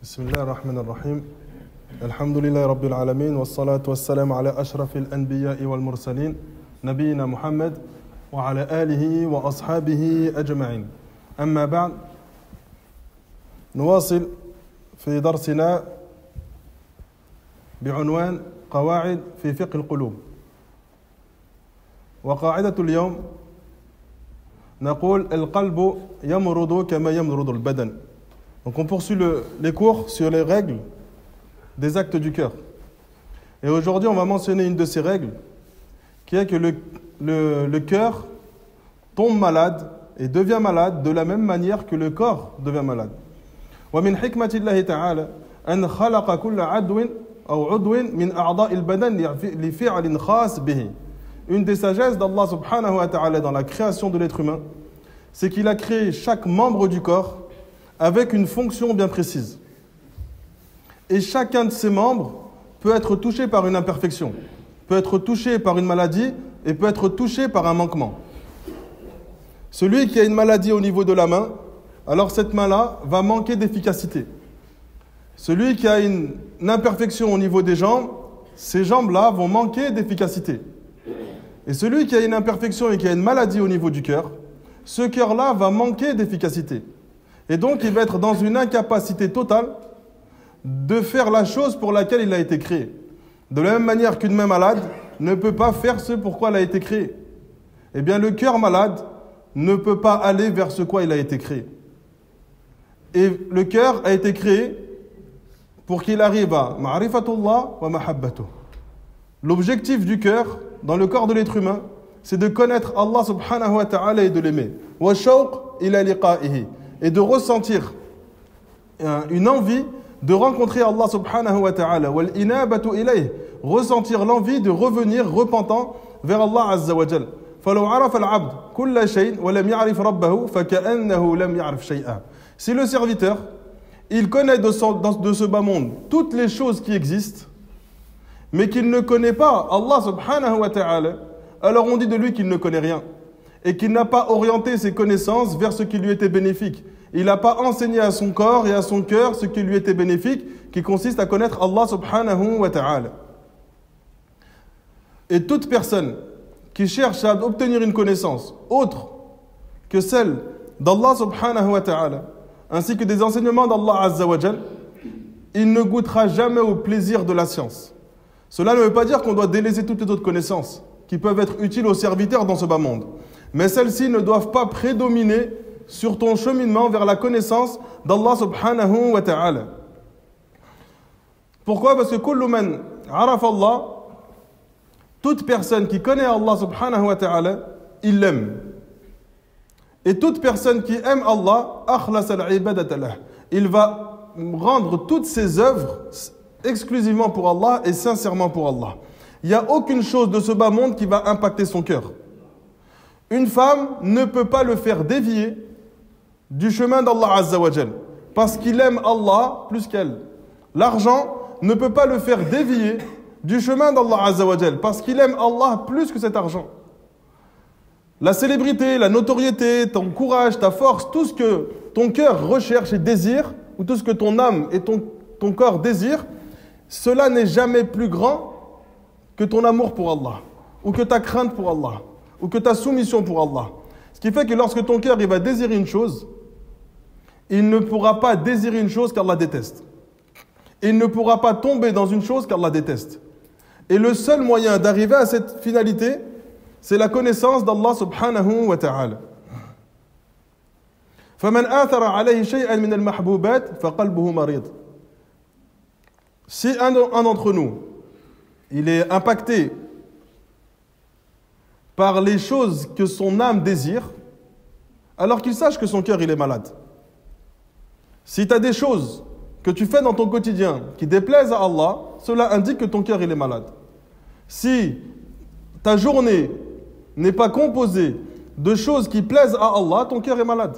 بسم الله الرحمن الرحيم الحمد لله رب العالمين والصلاة والسلام على أشرف الأنبياء والمرسلين نبينا محمد وعلى آله وأصحابه أجمعين أما بعد نواصل في درسنا بعنوان قواعد في فقه القلوب وقاعدة اليوم نقول القلب يمرض كما يمرض البدن. Donc on poursuit les cours sur les règles des actes du cœur. Et aujourd'hui, on va mentionner une de ces règles, qui est que le cœur tombe malade et devient malade de la même manière que le corps devient malade. ومن حكمة الله تعالى أن خلق كل عضو من أعضاء البدن لفعل خاص به. Une des sagesses d'Allah subhanahu wa ta'ala dans la création de l'être humain, c'est qu'il a créé chaque membre du corps avec une fonction bien précise. Et chacun de ces membres peut être touché par une imperfection, peut être touché par une maladie et peut être touché par un manquement. Celui qui a une maladie au niveau de la main, alors cette main-là va manquer d'efficacité. Celui qui a une imperfection au niveau des jambes, ces jambes-là vont manquer d'efficacité. Et celui qui a une imperfection et qui a une maladie au niveau du cœur, ce cœur-là va manquer d'efficacité. Et donc, il va être dans une incapacité totale de faire la chose pour laquelle il a été créé. De la même manière qu'une main malade ne peut pas faire ce pour quoi elle a été créée. Eh bien, le cœur malade ne peut pas aller vers ce quoi il a été créé. Et le cœur a été créé pour qu'il arrive à ma'rifatullah wa mahabbatuh. L'objectif du cœur, dans le corps de l'être humain, c'est de connaître Allah subhanahu wa ta'ala et de l'aimer. Wa shawq ila liqa'ihi. Et de ressentir une envie de rencontrer Allah subhanahu wa ta'ala. Wal inabatu ilayh. Ressentir l'envie de revenir repentant vers Allah azza wa jal. فلو عرف العبد كل شيء ولم يعرف ربه فكأنه لم يعرف شيئا. Si le serviteur, il connaît de ce bas monde toutes les choses qui existent, mais qu'il ne connaît pas Allah subhanahu wa ta'ala, alors on dit de lui qu'il ne connaît rien et qu'il n'a pas orienté ses connaissances vers ce qui lui était bénéfique. Il n'a pas enseigné à son corps et à son cœur ce qui lui était bénéfique, qui consiste à connaître Allah subhanahu wa ta'ala. Et toute personne qui cherche à obtenir une connaissance autre que celle d'Allah subhanahu wa ta'ala, ainsi que des enseignements d'Allah azza wa jal, il ne goûtera jamais au plaisir de la science. Cela ne veut pas dire qu'on doit délaisser toutes les autres connaissances qui peuvent être utiles aux serviteurs dans ce bas monde. Mais celles-ci ne doivent pas prédominer sur ton cheminement vers la connaissance d'Allah subhanahu wa ta'ala. Pourquoi? Parce que kullu man araf Allah, toute personne qui connaît Allah subhanahu wa ta'ala, il l'aime. Et toute personne qui aime Allah, akhlas al-ibadata lah. Il va rendre toutes ses œuvres exclusivement pour Allah et sincèrement pour Allah. Il n'y a aucune chose de ce bas monde qui va impacter son cœur. Une femme ne peut pas le faire dévier du chemin d'Allah azza wa jal, parce qu'il aime Allah plus qu'elle. L'argent ne peut pas le faire dévier du chemin d'Allah azza wa jal, parce qu'il aime Allah plus que cet argent. La célébrité, la notoriété, ton courage, ta force, tout ce que ton cœur recherche et désire, ou tout ce que ton âme et ton corps désirent, cela n'est jamais plus grand que ton amour pour Allah, ou que ta crainte pour Allah, ou que ta soumission pour Allah. Ce qui fait que lorsque ton cœur il va désirer une chose, il ne pourra pas désirer une chose qu'Allah déteste. Il ne pourra pas tomber dans une chose qu'Allah déteste. Et le seul moyen d'arriver à cette finalité, c'est la connaissance d'Allah subhanahu wa ta'ala. فَمَنْ آثَرَ عَلَيْهِ شَيْئًا مِنَ الْمَحْبُوبَاتِ فَقَلْبُهُ مَرِيضٌ. Si un d'entre nous, il est impacté par les choses que son âme désire, alors qu'il sache que son cœur il est malade. Si tu as des choses que tu fais dans ton quotidien qui déplaisent à Allah, cela indique que ton cœur il est malade. Si ta journée n'est pas composée de choses qui plaisent à Allah, ton cœur est malade.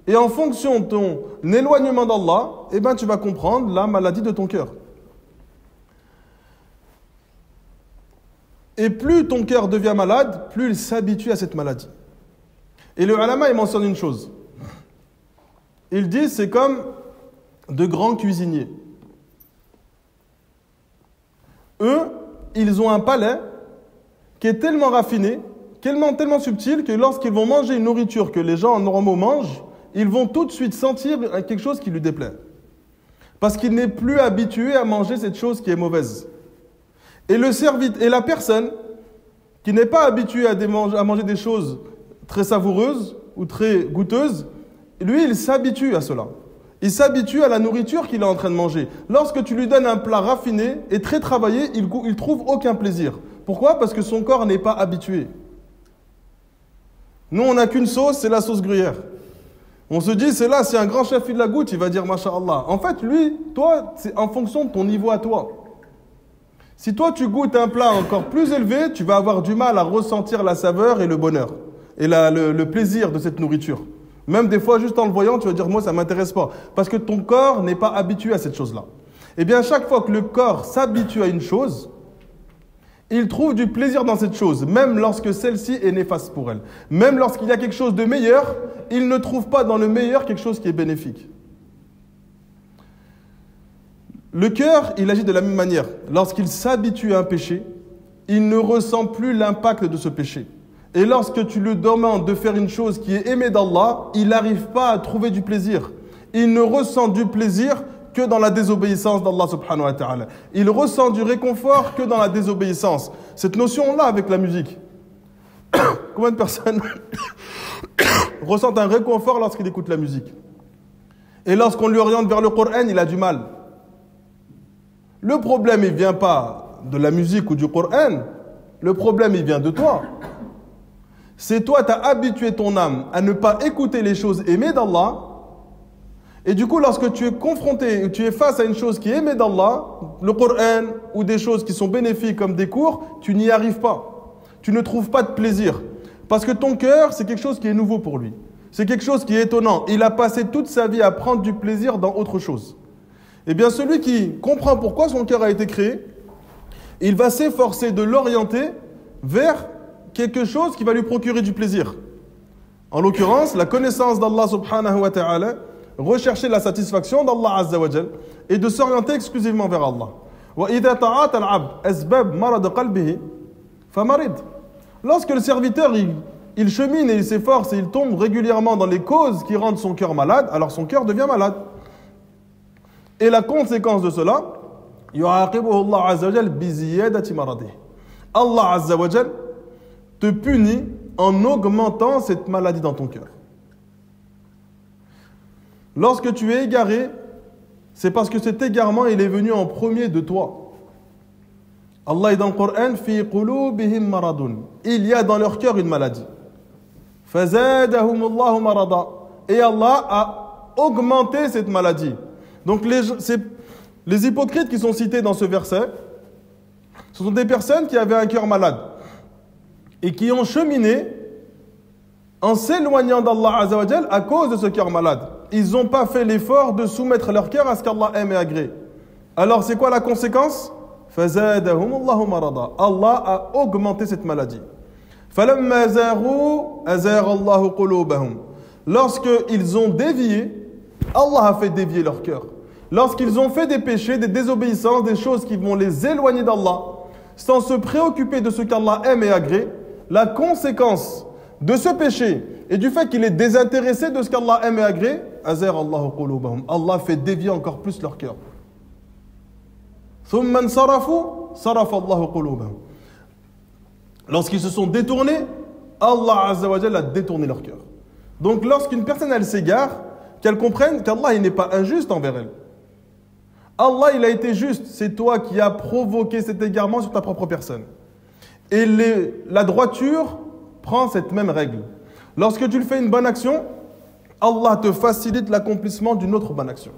Et en fonction de ton éloignement d'Allah, eh ben, tu vas comprendre la maladie de ton cœur. Et plus ton cœur devient malade, plus il s'habitue à cette maladie. Et le ulama, il mentionne une chose. Il dit, c'est comme de grands cuisiniers. Eux, ils ont un palais qui est tellement raffiné, tellement subtil, que lorsqu'ils vont manger une nourriture que les gens normaux mangent, ils vont tout de suite sentir quelque chose qui lui déplaît. Parce qu'il n'est plus habitué à manger cette chose qui est mauvaise. Et la personne qui n'est pas habituée à manger des choses très savoureuses ou très goûteuses, lui, il s'habitue à cela. Il s'habitue à la nourriture qu'il est en train de manger. Lorsque tu lui donnes un plat raffiné et très travaillé, il trouve aucun plaisir. Pourquoi? Parce que son corps n'est pas habitué. Nous, on n'a qu'une sauce, c'est la sauce gruyère. On se dit, c'est un grand chef, il la goûte, il va dire Masha'Allah. En fait, lui, toi, c'est en fonction de ton niveau à toi. Si toi, tu goûtes un plat encore plus élevé, tu vas avoir du mal à ressentir la saveur et le bonheur. Et le plaisir de cette nourriture. Même des fois, juste en le voyant, tu vas dire, moi, ça ne m'intéresse pas. Parce que ton corps n'est pas habitué à cette chose-là. Eh bien, chaque fois que le corps s'habitue à une chose, il trouve du plaisir dans cette chose, même lorsque celle-ci est néfaste pour elle. Même lorsqu'il y a quelque chose de meilleur, il ne trouve pas dans le meilleur quelque chose qui est bénéfique. Le cœur, il agit de la même manière. Lorsqu'il s'habitue à un péché, il ne ressent plus l'impact de ce péché. Et lorsque tu lui demandes de faire une chose qui est aimée d'Allah, il n'arrive pas à trouver du plaisir. Il ne ressent du plaisir que dans la désobéissance d'Allah subhanahu wa ta'ala. Il ressent du réconfort que dans la désobéissance. Cette notion-là avec la musique. Combien de personnes ressentent un réconfort lorsqu'il écoute la musique? Et lorsqu'on lui oriente vers le Coran, il a du mal. Le problème, il ne vient pas de la musique ou du Coran. Le problème, il vient de toi. C'est toi, tu as habitué ton âme à ne pas écouter les choses aimées d'Allah. Et du coup, lorsque tu es confronté, tu es face à une chose qui est aimée d'Allah, le Coran ou des choses qui sont bénéfiques comme des cours, tu n'y arrives pas. Tu ne trouves pas de plaisir. Parce que ton cœur, c'est quelque chose qui est nouveau pour lui. C'est quelque chose qui est étonnant. Il a passé toute sa vie à prendre du plaisir dans autre chose. Eh bien, celui qui comprend pourquoi son cœur a été créé, il va s'efforcer de l'orienter vers quelque chose qui va lui procurer du plaisir. En l'occurrence, la connaissance d'Allah subhanahu wa ta'ala, rechercher la satisfaction d'Allah azza wa jal et de s'orienter exclusivement vers Allah. وَإِذَا تَعَاطَ الْعَبْدُ أَسْبَابَ مَرَضِ قَلْبِهِ فَمَرِضْ. Lorsque le serviteur il chemine et il s'efforce et il tombe régulièrement dans les causes qui rendent son cœur malade, alors son cœur devient malade. Et la conséquence de cela, يُعَاقِبُهُ اللَّهُ عَزَّ وَجَلَّ بِزِيَادَةِ مَرَضِهِ. Allah azza wa jal te punit en augmentant cette maladie dans ton cœur. Lorsque tu es égaré, c'est parce que cet égarement, il est venu en premier de toi. Allah est dans le Coran, fi qulubihim maradun. Il y a dans leur cœur une maladie. Fazadahum Allahu marada. Et Allah a augmenté cette maladie. Donc les hypocrites qui sont cités dans ce verset, ce sont des personnes qui avaient un cœur malade et qui ont cheminé en s'éloignant d'Allah Azza wa Jal à cause de ce cœur malade. Ils n'ont pas fait l'effort de soumettre leur cœur à ce qu'Allah aime et agrée. Alors c'est quoi la conséquence? فَزَادَهُمُ اللَّهُ مَرَضًا. Allah a augmenté cette maladie. فَلَمَّا زَاغُوا أَزَاغَ اللَّهُ قُلُوبَهُمْ. Lorsqu'ils ont dévié, Allah a fait dévier leur cœur. Lorsqu'ils ont fait des péchés, des désobéissances, des choses qui vont les éloigner d'Allah, sans se préoccuper de ce qu'Allah aime et agrée, la conséquence de ce péché et du fait qu'il est désintéressé de ce qu'Allah aime et agrée, Allah fait dévier encore plus leur cœur. Lorsqu'ils se sont détournés, Allah Azza wa Jalla a détourné leur cœur. Donc lorsqu'une personne elle s'égare, qu'elle comprenne qu'Allah il n'est pas injuste envers elle. Allah il a été juste, c'est toi qui as provoqué cet égarement sur ta propre personne. Et la droiture prend cette même règle. Lorsque tu fais une bonne action, Allah te facilite l'accomplissement d'une autre bonne action.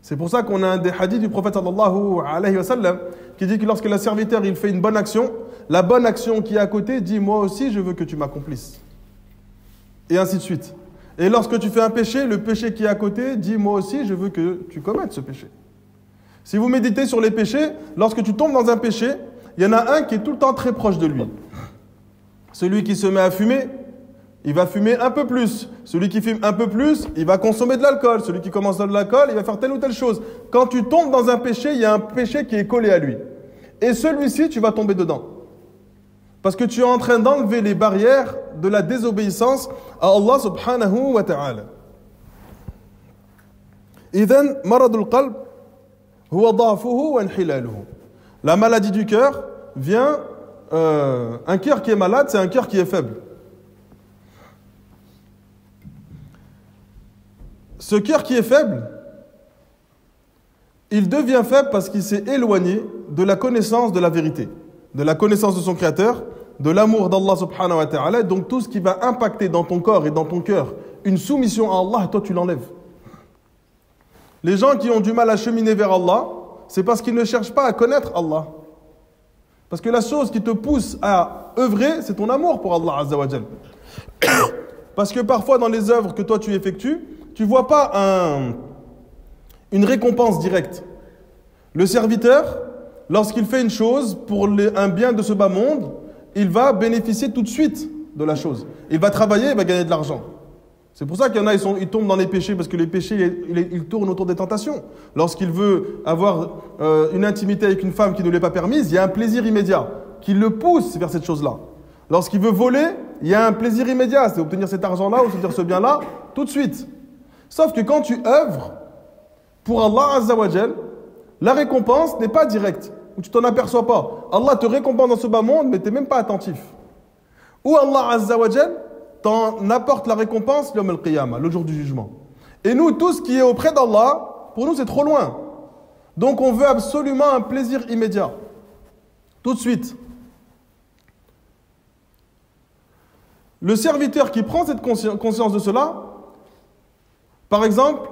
C'est pour ça qu'on a un des hadiths du prophète sallallahu alayhi wa sallam qui dit que lorsque le serviteur il fait une bonne action, la bonne action qui est à côté dit moi aussi je veux que tu m'accomplisses. Et ainsi de suite. Et lorsque tu fais un péché, le péché qui est à côté dit moi aussi je veux que tu commettes ce péché. Si vous méditez sur les péchés, lorsque tu tombes dans un péché, il y en a un qui est tout le temps très proche de lui. Celui qui se met à fumer, il va fumer un peu plus. Celui qui fume un peu plus, il va consommer de l'alcool. Celui qui commence de l'alcool, il va faire telle ou telle chose. Quand tu tombes dans un péché, il y a un péché qui est collé à lui. Et celui-ci, tu vas tomber dedans. Parce que tu es en train d'enlever les barrières de la désobéissance à Allah subhanahu wa ta'ala. إذن مرض القلب هو ضعفه وانحلاله. La maladie du cœur vient, un cœur qui est malade, c'est un cœur qui est faible. Ce cœur qui est faible, il devient faible parce qu'il s'est éloigné de la connaissance de la vérité, de la connaissance de son Créateur, de l'amour d'Allah subhanahu wa ta'ala. Donc tout ce qui va impacter dans ton corps et dans ton cœur une soumission à Allah, toi tu l'enlèves. Les gens qui ont du mal à cheminer vers Allah, c'est parce qu'ils ne cherchent pas à connaître Allah. Parce que la chose qui te pousse à œuvrer, c'est ton amour pour Allah Azza wa Jal. Parce que parfois dans les œuvres que toi tu effectues, tu ne vois pas une récompense directe. Le serviteur, lorsqu'il fait une chose pour un bien de ce bas monde, il va bénéficier tout de suite de la chose. Il va travailler, il va gagner de l'argent. C'est pour ça qu'il y en a, ils tombent dans les péchés, parce que les péchés, ils tournent autour des tentations. Lorsqu'il veut avoir une intimité avec une femme qui ne lui est pas permise, il y a un plaisir immédiat qui le pousse vers cette chose-là. Lorsqu'il veut voler, il y a un plaisir immédiat, c'est obtenir cet argent-là ou obtenir ce bien-là, tout de suite. Sauf que quand tu œuvres pour Allah Azza wa Jal, la récompense n'est pas directe, ou tu t'en aperçois pas. Allah te récompense dans ce bas monde, mais tu n'es même pas attentif. Ou Allah Azza wa Jal t'en apporte la récompense le qiyamah, le jour du jugement. Et nous, tout ce qui est auprès d'Allah, pour nous, c'est trop loin. Donc, on veut absolument un plaisir immédiat. Tout de suite. Le serviteur qui prend cette conscience de cela, par exemple,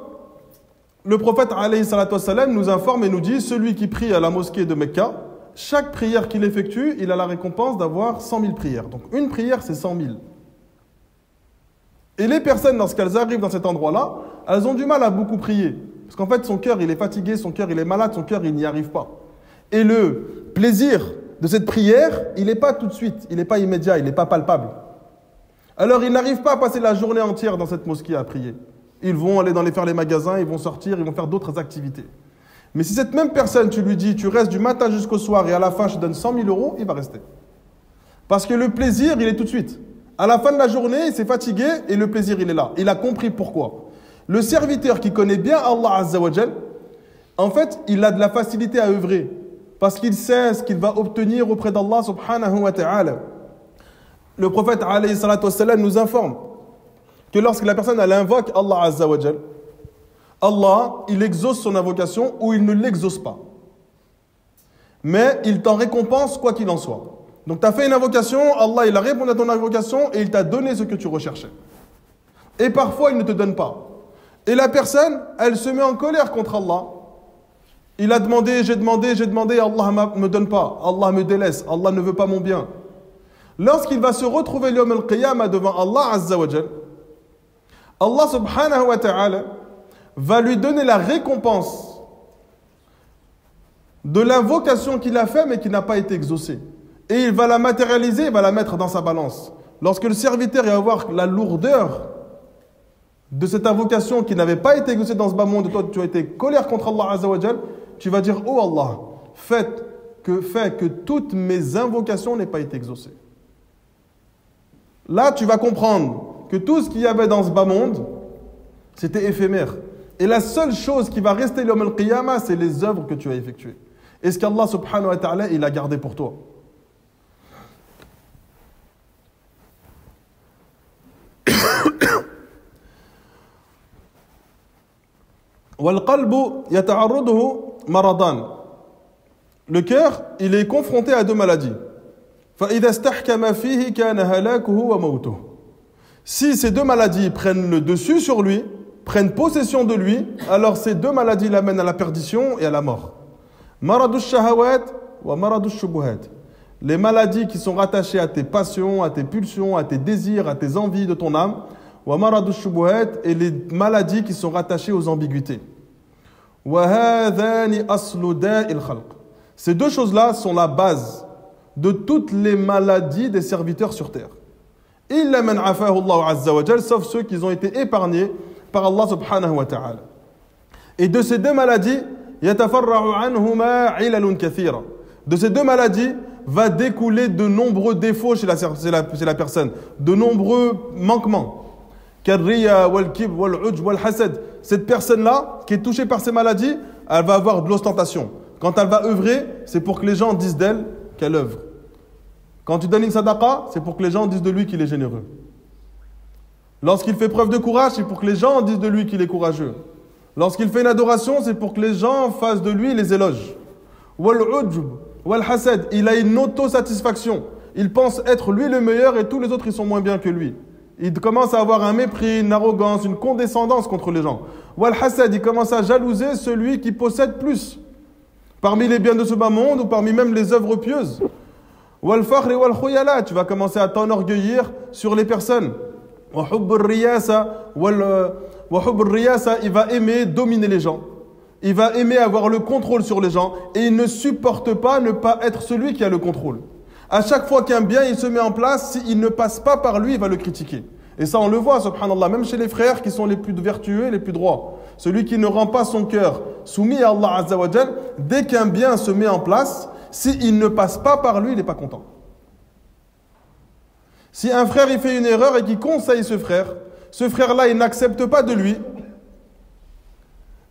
le prophète alayhi salatu wassalam nous informe et nous dit, celui qui prie à la mosquée de Mecca, chaque prière qu'il effectue, il a la récompense d'avoir 100 000 prières. Donc, une prière, c'est 100 000. Et les personnes, lorsqu'elles arrivent dans cet endroit-là, elles ont du mal à beaucoup prier. Parce qu'en fait, son cœur, il est fatigué, son cœur, il est malade, son cœur, il n'y arrive pas. Et le plaisir de cette prière, il n'est pas tout de suite, il n'est pas immédiat, il n'est pas palpable. Alors, ils n'arrivent pas à passer la journée entière dans cette mosquée à prier. Ils vont aller faire les magasins, ils vont sortir, ils vont faire d'autres activités. Mais si cette même personne, tu lui dis, tu restes du matin jusqu'au soir et à la fin, je te donne 100 000 euros, il va rester. Parce que le plaisir, il est tout de suite. À la fin de la journée, il s'est fatigué et le plaisir, il est là. Il a compris pourquoi. Le serviteur qui connaît bien Allah Azza wa Jal, en fait, il a de la facilité à œuvrer. Parce qu'il sait ce qu'il va obtenir auprès d'Allah subhanahu wa ta'ala. Le prophète alayhi salatu wassalam nous informe que lorsque la personne elle invoque Allah Azza wa Jal, Allah, il exauce son invocation ou il ne l'exauce pas. Mais il t'en récompense quoi qu'il en soit. Donc, tu as fait une invocation, Allah, il a répondu à ton invocation et il t'a donné ce que tu recherchais. Et parfois, il ne te donne pas. Et la personne, elle se met en colère contre Allah. Il a demandé, j'ai demandé, Allah ne me donne pas. Allah me délaisse, Allah ne veut pas mon bien. Lorsqu'il va se retrouver l'Yawm al-Qiyamah devant Allah Azza wa Jal, Allah subhanahu wa ta'ala va lui donner la récompense de l'invocation qu'il a faite mais qui n'a pas été exaucée. Et il va la matérialiser, il va la mettre dans sa balance. Lorsque le serviteur va voir la lourdeur de cette invocation qui n'avait pas été exaucée dans ce bas monde, toi tu as été colère contre Allah Azza wa Jal, tu vas dire, oh Allah, fais que toutes mes invocations n'aient pas été exaucées. Là, tu vas comprendre que tout ce qu'il y avait dans ce bas monde, c'était éphémère. Et la seule chose qui va rester l'Yawm al-Qiyamah, c'est les œuvres que tu as effectuées. Et ce qu'Allah subhanahu wa ta'ala, il a gardé pour toi. Le cœur, il est confronté à deux maladies. Si ces deux maladies prennent le dessus sur lui, prennent possession de lui, alors ces deux maladies l'amènent à la perdition et à la mort. Les maladies qui sont rattachées à tes passions, à tes pulsions, à tes désirs, à tes envies de ton âme, et les maladies qui sont rattachées aux ambiguïtés. Ces deux choses-là sont la base de toutes les maladies des serviteurs sur terre. Illa man afahu Allah azza wa jal, sauf ceux qui ont été épargnés par Allah subhanahu wa ta'ala. Et de ces deux maladies, yatafarra'u anhuma ilalun kathira. De ces deux maladies va découler de nombreux défauts chez la personne, de nombreux manquements. Karriya wal kib wal ujb wal hasad. Cette personne-là, qui est touchée par ces maladies, elle va avoir de l'ostentation. Quand elle va œuvrer, c'est pour que les gens disent d'elle qu'elle œuvre. Quand tu donnes une sadaqa, c'est pour que les gens disent de lui qu'il est généreux. Lorsqu'il fait preuve de courage, c'est pour que les gens disent de lui qu'il est courageux. Lorsqu'il fait une adoration, c'est pour que les gens fassent de lui les éloges. Wal ujb wal hasad, il a une autosatisfaction. Il pense être lui le meilleur et tous les autres ils sont moins bien que lui. Il commence à avoir un mépris, une arrogance, une condescendance contre les gens. Wal hasad, il commence à jalouser celui qui possède plus. Parmi les biens de ce bas monde ou parmi même les œuvres pieuses. Wal fakhri wal khuyala, tu vas commencer à t'enorgueillir sur les personnes. Wa hubb ar-riyasa, il va aimer dominer les gens. Il va aimer avoir le contrôle sur les gens et il ne supporte pas ne pas être celui qui a le contrôle. À chaque fois qu'un bien il se met en place, s'il ne passe pas par lui, il va le critiquer. Et ça on le voit, subhanallah, même chez les frères qui sont les plus vertueux et les plus droits. Celui qui ne rend pas son cœur soumis à Allah Azza wa Jal, dès qu'un bien se met en place, s'il ne passe pas par lui, il n'est pas content. Si un frère il fait une erreur et qu'il conseille ce frère-là il n'accepte pas de lui,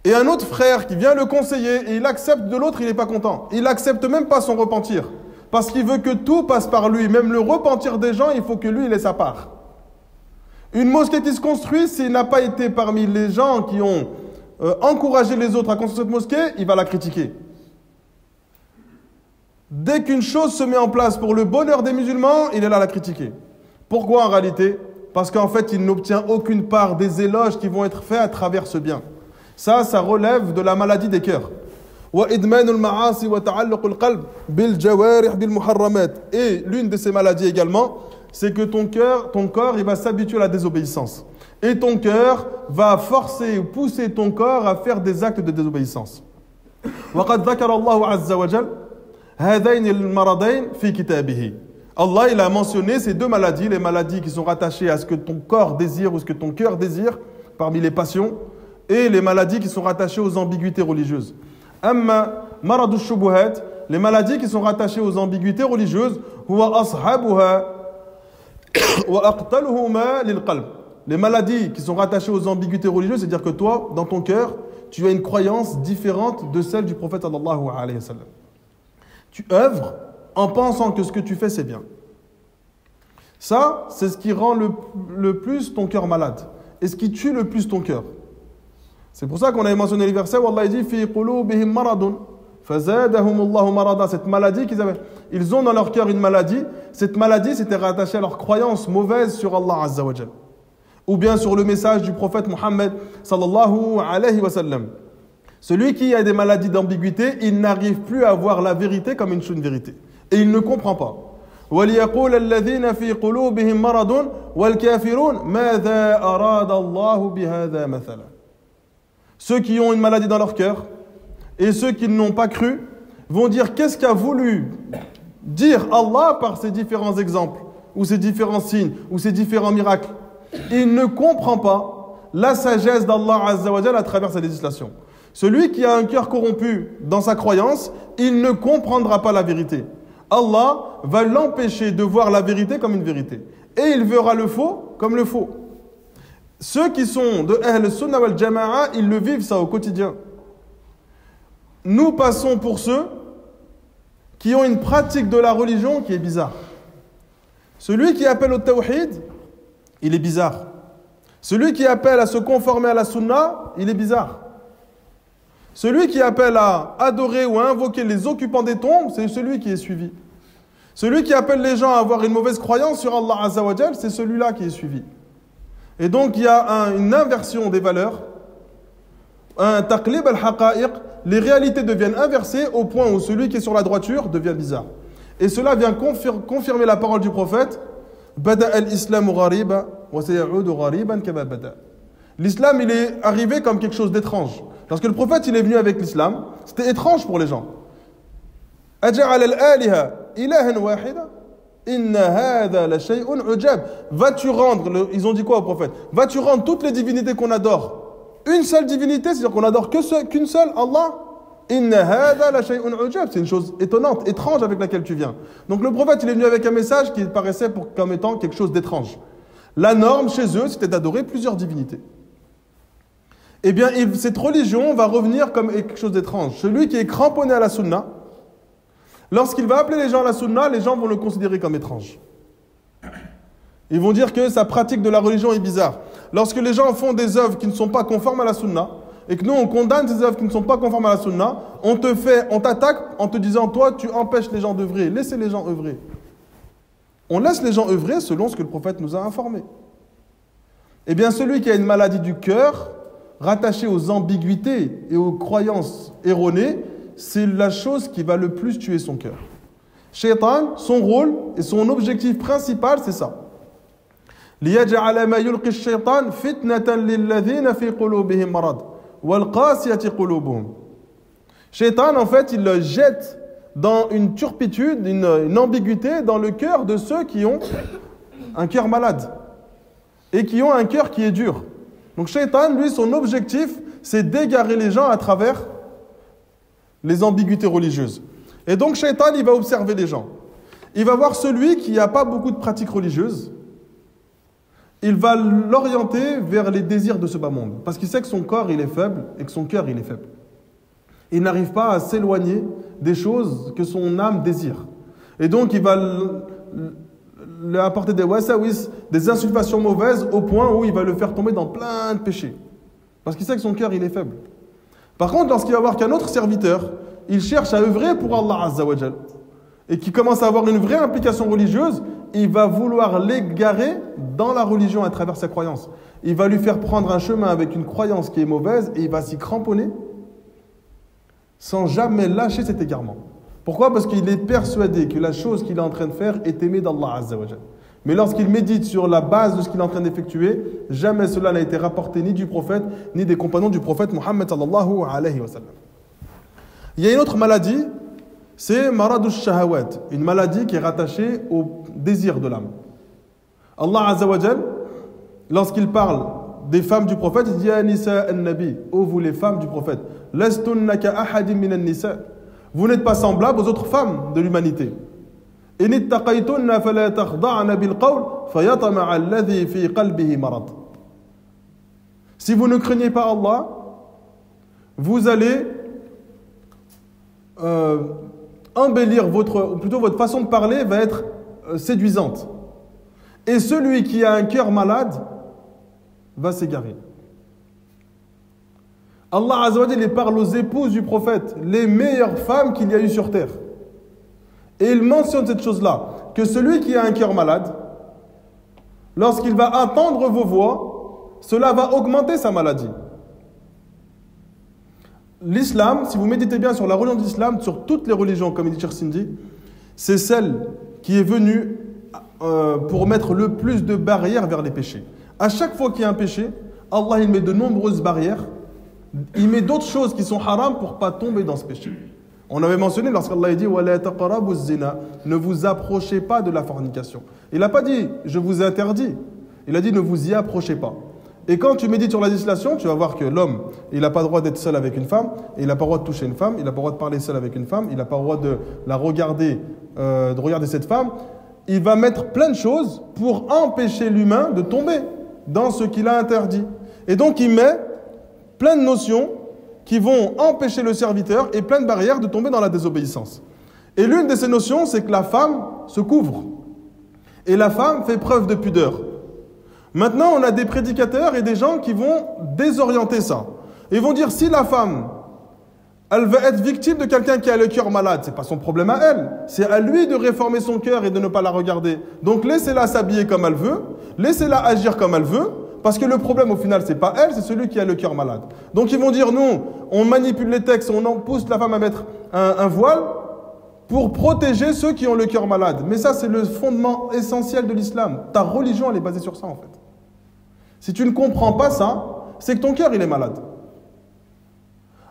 et un autre frère qui vient le conseiller et il accepte de l'autre, il n'est pas content. Il n'accepte même pas son repentir. Parce qu'il veut que tout passe par lui. Même le repentir des gens, il faut que lui, il ait sa part. Une mosquée qui se construit, s'il n'a pas été parmi les gens qui ont encouragé les autres à construire cette mosquée, il va la critiquer. Dès qu'une chose se met en place pour le bonheur des musulmans, il est là à la critiquer. Pourquoi en réalité? Parce qu'en fait, il n'obtient aucune part des éloges qui vont être faits à travers ce bien. Ça relève de la maladie des cœurs. Et l'une de ces maladies également, c'est que ton corps, il va s'habituer à la désobéissance. Et ton cœur va forcer ou pousser ton corps à faire des actes de désobéissance. Allah il a mentionné ces deux maladies, les maladies qui sont rattachées à ce que ton corps désire ou ce que ton cœur désire, parmi les passions, et les maladies qui sont rattachées aux ambiguïtés religieuses. Amma maradu shubuhat, les maladies qui sont rattachées aux ambiguïtés religieuses, huwa ashabuha wa aqtaluhuma lil qalb. Les maladies qui sont rattachées aux ambiguïtés religieuses, c'est-à-dire que toi, dans ton cœur, tu as une croyance différente de celle du prophète sallallahu alayhi wa sallam. Tu œuvres en pensant que ce que tu fais, c'est bien. Ça, c'est ce qui rend le plus ton cœur malade. Et ce qui tue le plus ton cœur. C'est pour ça qu'on avait mentionné les versets où Allah dit fi qulubihim maradun fazadahum Allahu marada. Cette maladie qu'ils avaient, ils ont dans leur cœur une maladie. Cette maladie c'était rattaché à leur croyance mauvaise sur Allah Azza wa Jal, ou bien sur le message du prophète Muhammad sallallahu alayhi wa sallam. Celui qui a des maladies d'ambiguïté, il n'arrive plus à voir la vérité comme une vérité et il ne comprend pas. وَلْيَقُولَ الَّذِينَ فِي قُلُوبِهِمْ مَرَضٌ وَالْكَافِرُونَ مَاذَا أَرَادَ اللَّهُ بِهَذَا مَثَلًا. Ceux qui ont une maladie dans leur cœur et ceux qui n'ont pas cru vont dire qu'est-ce qu'a voulu dire Allah par ces différents exemples ou ces différents signes ou ces différents miracles. Il ne comprend pas la sagesse d'Allah Azza wa Jalla à travers sa législation. Celui qui a un cœur corrompu dans sa croyance, il ne comprendra pas la vérité. Allah va l'empêcher de voir la vérité comme une vérité. Et il verra le faux comme le faux. Ceux qui sont de Ahl Sunnah wal Jama'a, ils le vivent ça au quotidien. Nous passons pour ceux qui ont une pratique de la religion qui est bizarre. Celui qui appelle au tawhid, il est bizarre. Celui qui appelle à se conformer à la Sunnah, il est bizarre. Celui qui appelle à adorer ou à invoquer les occupants des tombes, c'est celui qui est suivi. Celui qui appelle les gens à avoir une mauvaise croyance sur Allah Azza wa Jal, c'est celui-là qui est suivi. Et donc il y a une inversion des valeurs, un taqlib al-haqa'iq, les réalités deviennent inversées au point où celui qui est sur la droiture devient bizarre. Et cela vient confirmer la parole du prophète, Bada al-islamu ghariba wa sayaudu ghariban kama bada. L'islam il est arrivé comme quelque chose d'étrange. Parce que le prophète il est venu avec l'islam, c'était étrange pour les gens. Aja'al al-aliha ilahan wahida. Inna hadha la shay'un ujab. Vas-tu rendre, ils ont dit quoi au prophète? Vas-tu rendre toutes les divinités qu'on adore une seule divinité, c'est-à-dire qu'on adore qu'une seule, Allah? Inna hadha la shay'un ujab. C'est une chose étonnante, étrange avec laquelle tu viens. Donc le prophète, il est venu avec un message qui paraissait comme étant quelque chose d'étrange. La norme chez eux, c'était d'adorer plusieurs divinités. Eh bien, cette religion va revenir comme quelque chose d'étrange. Celui qui est cramponné à la sunna, lorsqu'il va appeler les gens à la sunna, les gens vont le considérer comme étrange. Ils vont dire que sa pratique de la religion est bizarre. Lorsque les gens font des œuvres qui ne sont pas conformes à la sunna, et que nous on condamne ces œuvres qui ne sont pas conformes à la sunna, on t'attaque en te disant, toi tu empêches les gens d'œuvrer, laissez les gens œuvrer. On laisse les gens œuvrer selon ce que le prophète nous a informé. Eh bien, celui qui a une maladie du cœur, rattaché aux ambiguïtés et aux croyances erronées, c'est la chose qui va le plus tuer son cœur. Shaitan, son rôle et son objectif principal, c'est ça. لِيَجْعَلَ مَا يُلْقِي الشَّيْطَانِ فِتْنَةً لِلَّذِينَ فِي قُلُوبِهِمْ مَرَضٌ وَالْقَاسِيَةِ قُلُوبُهُمْ. Shaitan, en fait, il le jette dans une turpitude, une ambiguïté dans le cœur de ceux qui ont un cœur malade et qui ont un cœur qui est dur. Donc Shaitan, lui, son objectif, c'est d'égarer les gens à travers les ambiguïtés religieuses. Et donc Shaitan, il va observer les gens. Il va voir celui qui n'a pas beaucoup de pratiques religieuses. Il va l'orienter vers les désirs de ce bas monde. Parce qu'il sait que son corps, il est faible et que son cœur, il est faible. Il n'arrive pas à s'éloigner des choses que son âme désire. Et donc, il va lui apporter des wasawis, des insultations mauvaises, au point où il va le faire tomber dans plein de péchés. Parce qu'il sait que son cœur, il est faible. Par contre, lorsqu'il va voir qu'un autre serviteur, il cherche à œuvrer pour Allah Azza wa Jal, et qui commence à avoir une vraie implication religieuse, il va vouloir l'égarer dans la religion à travers sa croyance. Il va lui faire prendre un chemin avec une croyance qui est mauvaise, et il va s'y cramponner, sans jamais lâcher cet égarement. Pourquoi? Parce qu'il est persuadé que la chose qu'il est en train de faire est aimée d'Allah Azza wa Jal. Mais lorsqu'il médite sur la base de ce qu'il est en train d'effectuer, jamais cela n'a été rapporté ni du prophète, ni des compagnons du prophète Muhammad sallallahu alayhi wa sallam. Il y a une autre maladie, c'est Maradou Shahawat, une maladie qui est rattachée au désir de l'âme. Allah Azza wa Jal, lorsqu'il parle des femmes du prophète, il dit Ya nisa an-nabi, ô vous les femmes du prophète, lastunna ka ahadin min an-nisa, vous n'êtes pas semblables aux autres femmes de l'humanité. In ittaqaytunna fala takhda'na bil qawl fayatma'a alladhi fi qalbihi marad. Si vous ne craignez pas Allah, vous allez embellir votre façon de parler va être séduisante. Et celui qui a un cœur malade va s'égarer. Allah Azza wa Jalla parle aux épouses du prophète, les meilleures femmes qu'il y a eu sur terre. Et il mentionne cette chose-là, que celui qui a un cœur malade, lorsqu'il va entendre vos voix, cela va augmenter sa maladie. L'islam, si vous méditez bien sur la religion de l'islam, sur toutes les religions, comme il dit Cheikh Sindi, c'est celle qui est venue pour mettre le plus de barrières vers les péchés. À chaque fois qu'il y a un péché, Allah il met de nombreuses barrières, il met d'autres choses qui sont haram pour ne pas tomber dans ce péché. On avait mentionné lorsqu'Allah dit وَلَا تَقْرَبُوا الزِّنَا, ne vous approchez pas de la fornication. Il n'a pas dit je vous interdis, il a dit ne vous y approchez pas. Et quand tu médites sur la législation, tu vas voir que l'homme, il n'a pas le droit d'être seul avec une femme, et il n'a pas le droit de toucher une femme, il n'a pas le droit de parler seul avec une femme, il n'a pas le droit de la regarder, de regarder cette femme. Il va mettre plein de choses pour empêcher l'humain de tomber dans ce qu'il a interdit. Et donc il met plein de notions qui vont empêcher le serviteur et plein de barrières de tomber dans la désobéissance. Et l'une de ces notions, c'est que la femme se couvre. Et la femme fait preuve de pudeur. Maintenant, on a des prédicateurs et des gens qui vont désorienter ça. Ils vont dire, si la femme, elle va être victime de quelqu'un qui a le cœur malade, c'est pas son problème à elle. C'est à lui de réformer son cœur et de ne pas la regarder. Donc laissez-la s'habiller comme elle veut, laissez-la agir comme elle veut, parce que le problème au final, c'est pas elle, c'est celui qui a le cœur malade. Donc ils vont dire, nous, on manipule les textes, on en pousse la femme à mettre un voile pour protéger ceux qui ont le cœur malade. Mais ça, c'est le fondement essentiel de l'islam. Ta religion, elle est basée sur ça, en fait. Si tu ne comprends pas ça, c'est que ton cœur, il est malade.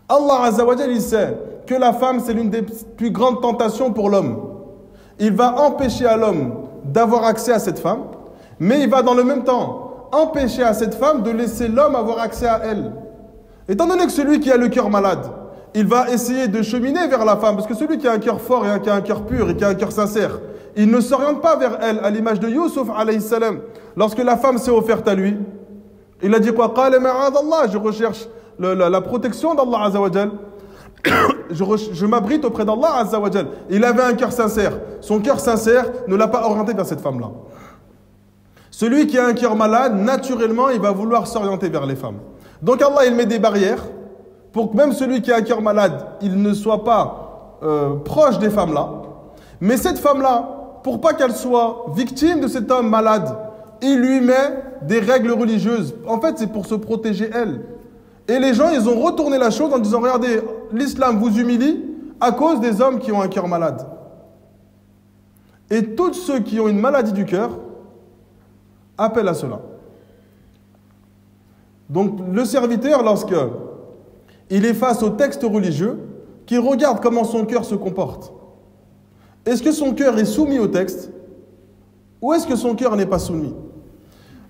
Allah Azza wa Jalla, il sait que la femme, c'est l'une des plus grandes tentations pour l'homme. Il va empêcher à l'homme d'avoir accès à cette femme, mais il va dans le même temps empêcher à cette femme de laisser l'homme avoir accès à elle. Étant donné que celui qui a le cœur malade, il va essayer de cheminer vers la femme, parce que celui qui a un cœur fort et qui a un cœur pur et qui a un cœur sincère, il ne s'oriente pas vers elle, à l'image de Youssouf alayhi salam. Lorsque la femme s'est offerte à lui, il a dit quoi? Qala ma'adallah, je recherche la protection d'Allah Azza wa Jal. Je m'abrite auprès d'Allah Azza wa Jal. Il avait un cœur sincère. Son cœur sincère ne l'a pas orienté vers cette femme-là. Celui qui a un cœur malade, naturellement, il va vouloir s'orienter vers les femmes. Donc Allah, il met des barrières pour que même celui qui a un cœur malade, il ne soit pas proche des femmes-là. Mais cette femme-là, pour pas qu'elle soit victime de cet homme malade, il lui met des règles religieuses. En fait, c'est pour se protéger elle. Et les gens, ils ont retourné la chose en disant, regardez, l'islam vous humilie à cause des hommes qui ont un cœur malade. Et tous ceux qui ont une maladie du cœur appellent à cela. Donc le serviteur, lorsque il est face au texte religieux, qu'il regarde comment son cœur se comporte. Est-ce que son cœur est soumis au texte ou est-ce que son cœur n'est pas soumis?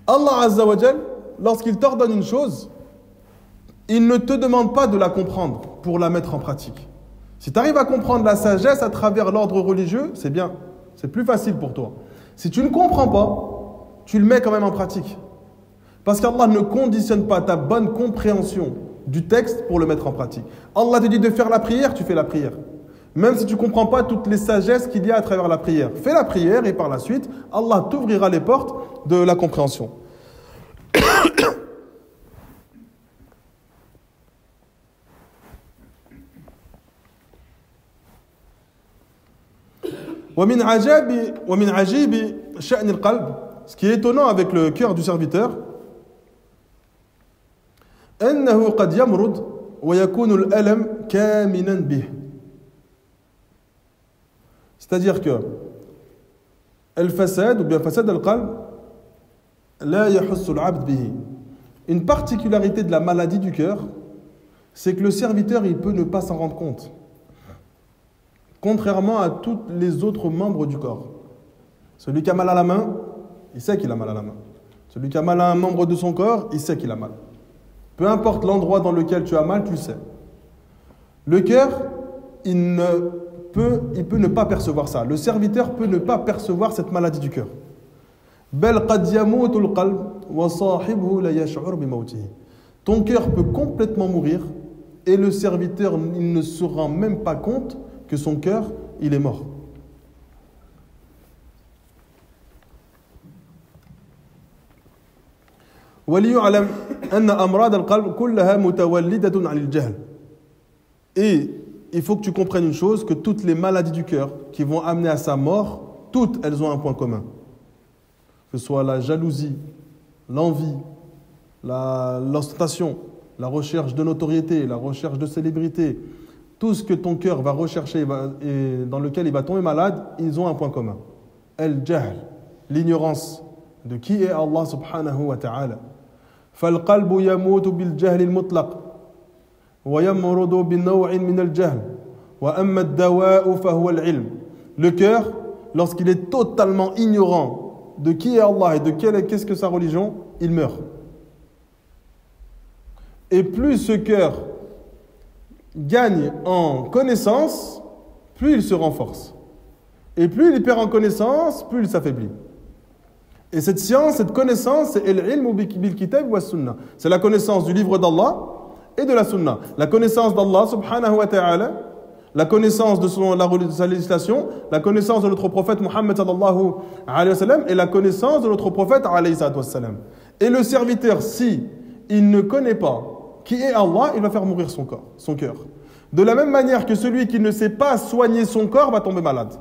Allah Azza wa Jal, lorsqu'il t'ordonne une chose, il ne te demande pas de la comprendre pour la mettre en pratique. Si tu arrives à comprendre la sagesse à travers l'ordre religieux, c'est bien, c'est plus facile pour toi. Si tu ne comprends pas, tu le mets quand même en pratique. Parce qu'Allah ne conditionne pas ta bonne compréhension du texte pour le mettre en pratique. Allah te dit de faire la prière, tu fais la prière. Même si tu ne comprends pas toutes les sagesses qu'il y a à travers la prière. Fais la prière et par la suite, Allah t'ouvrira les portes de la compréhension. ومن عجيب شأن القلب, ce qui est étonnant avec le cœur du serviteur, أنه قد يمرض ويكون الألم كامنا به. C'est-à-dire que الفساد ou bien فساد القلب لا يحس العبد به. Une particularité de la maladie du cœur, c'est que le serviteur, il peut ne pas s'en rendre compte. Contrairement à tous les autres membres du corps. Celui qui a mal à la main, il sait qu'il a mal à la main. Celui qui a mal à un membre de son corps, il sait qu'il a mal. Peu importe l'endroit dans lequel tu as mal, tu le sais. Le cœur, il peut ne pas percevoir ça. Le serviteur peut ne pas percevoir cette maladie du cœur. Ton cœur peut complètement mourir et le serviteur, il ne se rend même pas compte que son cœur, il est mort. وَلِيُعْلَمْ أَنَّ أَمْرَادَ الْقَلْبِ كُلَّهَا مُتَوَلِّدَةٌ عَنِ الْجَهْلِ. Et il faut que tu comprennes une chose, que toutes les maladies du cœur qui vont amener à sa mort, toutes elles ont un point commun. Que ce soit la jalousie, l'envie, l'ostentation, la recherche de notoriété, la recherche de célébrité, tout ce que ton cœur va rechercher et dans lequel il va tomber malade, ils ont un point commun. Al-jahl, l'ignorance de qui est Allah subhanahu wa ta'ala. فالقلب يموت بالجهل المطلق ويمرض بنوع من الجهل وأما الدواء فهو العلم. Le cœur, lorsqu'il est totalement ignorant de qui est Allah et de qu'est-ce que sa religion, il meurt. Et plus ce cœur gagne en connaissance, plus il se renforce. Et plus il perd en connaissance, plus il s'affaiblit. Et cette science, cette connaissance, c'est al-ilm bil kitab wa sunnah. C'est la connaissance du livre d'Allah et de la sunna. La connaissance d'Allah subhanahu wa ta'ala, la connaissance de sa législation, la connaissance de notre prophète Muhammad sallallahu alayhi wa sallam et la connaissance de notre prophète alayhi wa sallam. Et le serviteur, si il ne connaît pas qui est Allah, il va faire mourir son cœur. De la même manière que celui qui ne sait pas soigner son corps va tomber malade.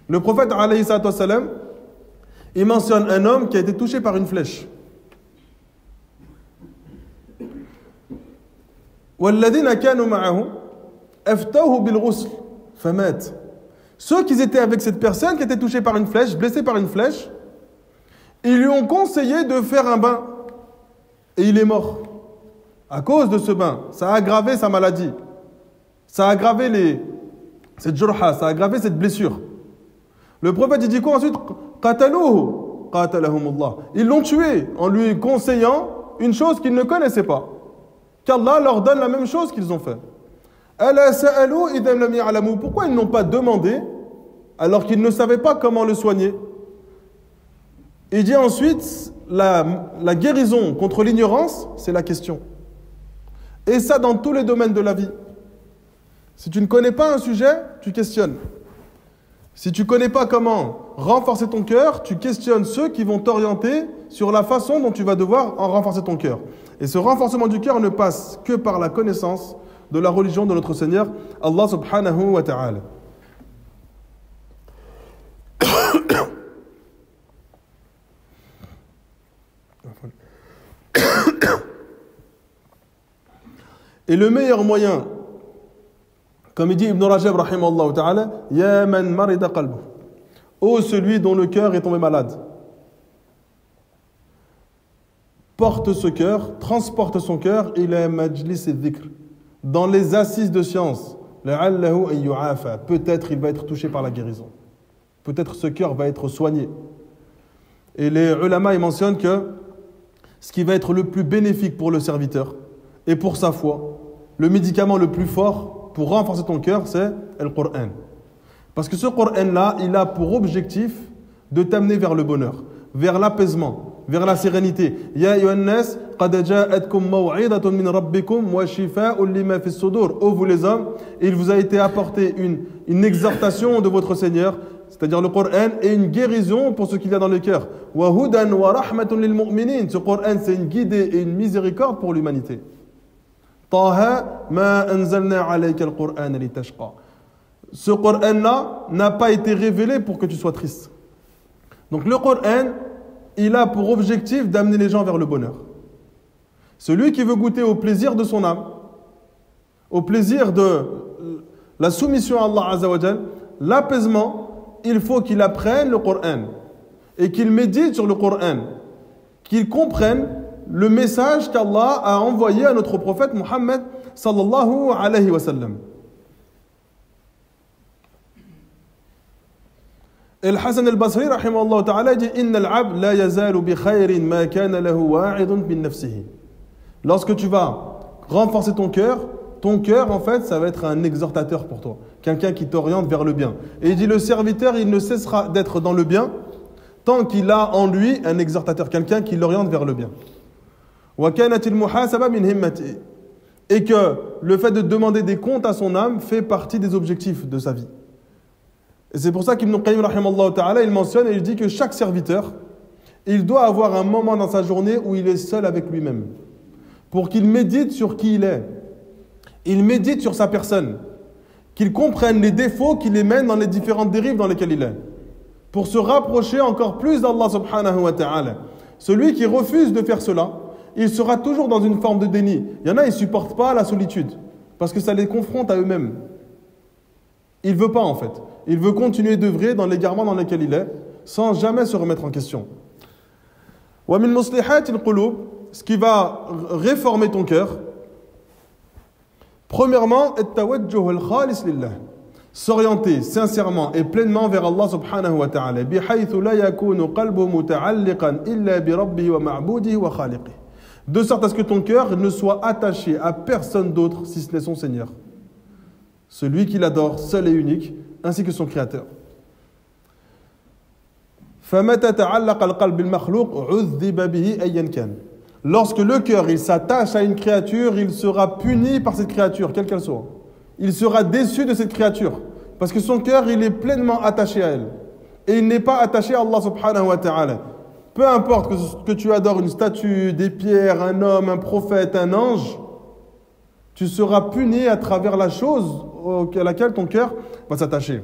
Le prophète alayhi wa sallam, il mentionne un homme qui a été touché par une flèche. وَالَّذِينَ كَانُوا مَعَهُ أَفْتَوْهُ بِالْغُسْلِ فَمَاتَ. Ceux qui étaient avec cette personne qui a été touchée par une flèche, blessée par une flèche, ils lui ont conseillé de faire un bain. Et il est mort. À cause de ce bain, ça a aggravé sa maladie. Ça a aggravé cette jurha, ça a aggravé cette blessure. Le prophète, il dit quoi ensuite? Qataluhu, qatalahumullah. Ils l'ont tué en lui conseillant une chose qu'ils ne connaissaient pas. Qu'Allah leur donne la même chose qu'ils ont fait. Ala sa'alu idham lam ya'lamu. Pourquoi ils n'ont pas demandé alors qu'ils ne savaient pas comment le soigner? Il dit ensuite, la guérison contre l'ignorance, c'est la question. Et ça dans tous les domaines de la vie. Si tu ne connais pas un sujet, tu questionnes. Si tu ne connais pas comment renforcer ton cœur, tu questionnes ceux qui vont t'orienter sur la façon dont tu vas devoir en renforcer ton cœur. Et ce renforcement du cœur ne passe que par la connaissance de la religion de notre Seigneur, Allah subhanahu wa ta'ala. Et le meilleur moyen, comme il dit Ibn Rajab rahimahullah ta'ala, ya man marida qalbu, ô celui dont le cœur est tombé malade, porte ce cœur, transporte son cœur ila majlis al-dhikr, dans les assises de science, la'allahu an yu'afa, peut-être il va être touché par la guérison, peut-être ce cœur va être soigné. Et les ulama ils mentionnent que ce qui va être le plus bénéfique pour le serviteur et pour sa foi, le médicament le plus fort pour renforcer ton cœur, c'est le Coran. Parce que ce Coran-là, il a pour objectif de t'amener vers le bonheur, vers l'apaisement, vers la sérénité. Ya ayyuhan nas, qad ja'atkum maw'idatun min rabbikum wa shifaa'un lima fi as-sudur. Ô vous les hommes, il vous a été apporté une exhortation de votre Seigneur, c'est-à-dire le Coran, et une guérison pour ce qu'il y a dans le cœur. Wa hudan wa rahmatun lil mu'minin. Ce Coran, c'est une guidée et une miséricorde pour l'humanité. Taha ma anzalna alayka al-Qur'an litashqa. Ce Coran-là n'a pas été révélé pour que tu sois triste. Donc le Coran, il a pour objectif d'amener les gens vers le bonheur. Celui qui veut goûter au plaisir de son âme, au plaisir de la soumission à Allah Azza wa Jal, l'apaisement, il faut qu'il apprenne le Coran et qu'il médite sur le Coran, qu'il comprenne le message qu'Allah a envoyé à notre prophète Muhammad sallallahu alayhi wa sallam. Et le Hassan al-Basri rahimahullah ta'ala dit inna al-'abd la yazalu bi khayrin ma kana lahu wa'idun bin nafsihi. Lorsque tu vas renforcer ton cœur en fait ça va être un exhortateur pour toi, quelqu'un qui t'oriente vers le bien. Et il dit le serviteur il ne cessera d'être dans le bien tant qu'il a en lui un exhortateur, quelqu'un qui l'oriente vers le bien. Et que le fait de demander des comptes à son âme fait partie des objectifs de sa vie. Et c'est pour ça qu'Ibn Qayyim rahimahullah ta'ala, il mentionne et il dit que chaque serviteur, il doit avoir un moment dans sa journée où il est seul avec lui-même, pour qu'il médite sur qui il est. Il médite sur sa personne, qu'il comprenne les défauts qui les mènent dans les différentes dérives dans lesquelles il est, pour se rapprocher encore plus d'Allah subhanahu wa ta'ala. Celui qui refuse de faire cela, il sera toujours dans une forme de déni. Il y en a, ils ne supportent pas la solitude, parce que ça les confronte à eux-mêmes. Il ne veut pas en fait. Il veut continuer d'œuvrer dans l'égarement dans lequel il est, sans jamais se remettre en question. Wa min muslihat al-qulub, ce qui va réformer ton cœur, premièrement, at-tawajjuh al-khalis lillah, s'orienter sincèrement et pleinement vers Allah subhanahu wa ta'ala, bihaythu la yakunu qalbuhu muta'alliqan illa bi rabbihi wa ma'budihi wa khaliqihi, de sorte à ce que ton cœur ne soit attaché à personne d'autre si ce n'est son Seigneur, celui qui l'adore, seul et unique, ainsi que son créateur. Lorsque le cœur il s'attache à une créature, il sera puni par cette créature, quelle qu'elle soit. Il sera déçu de cette créature, parce que son cœur il est pleinement attaché à elle. Et il n'est pas attaché à Allah subhanahu wa ta'ala. Peu importe que tu adores une statue, des pierres, un homme, un prophète, un ange, tu seras puni à travers la chose à laquelle ton cœur va s'attacher.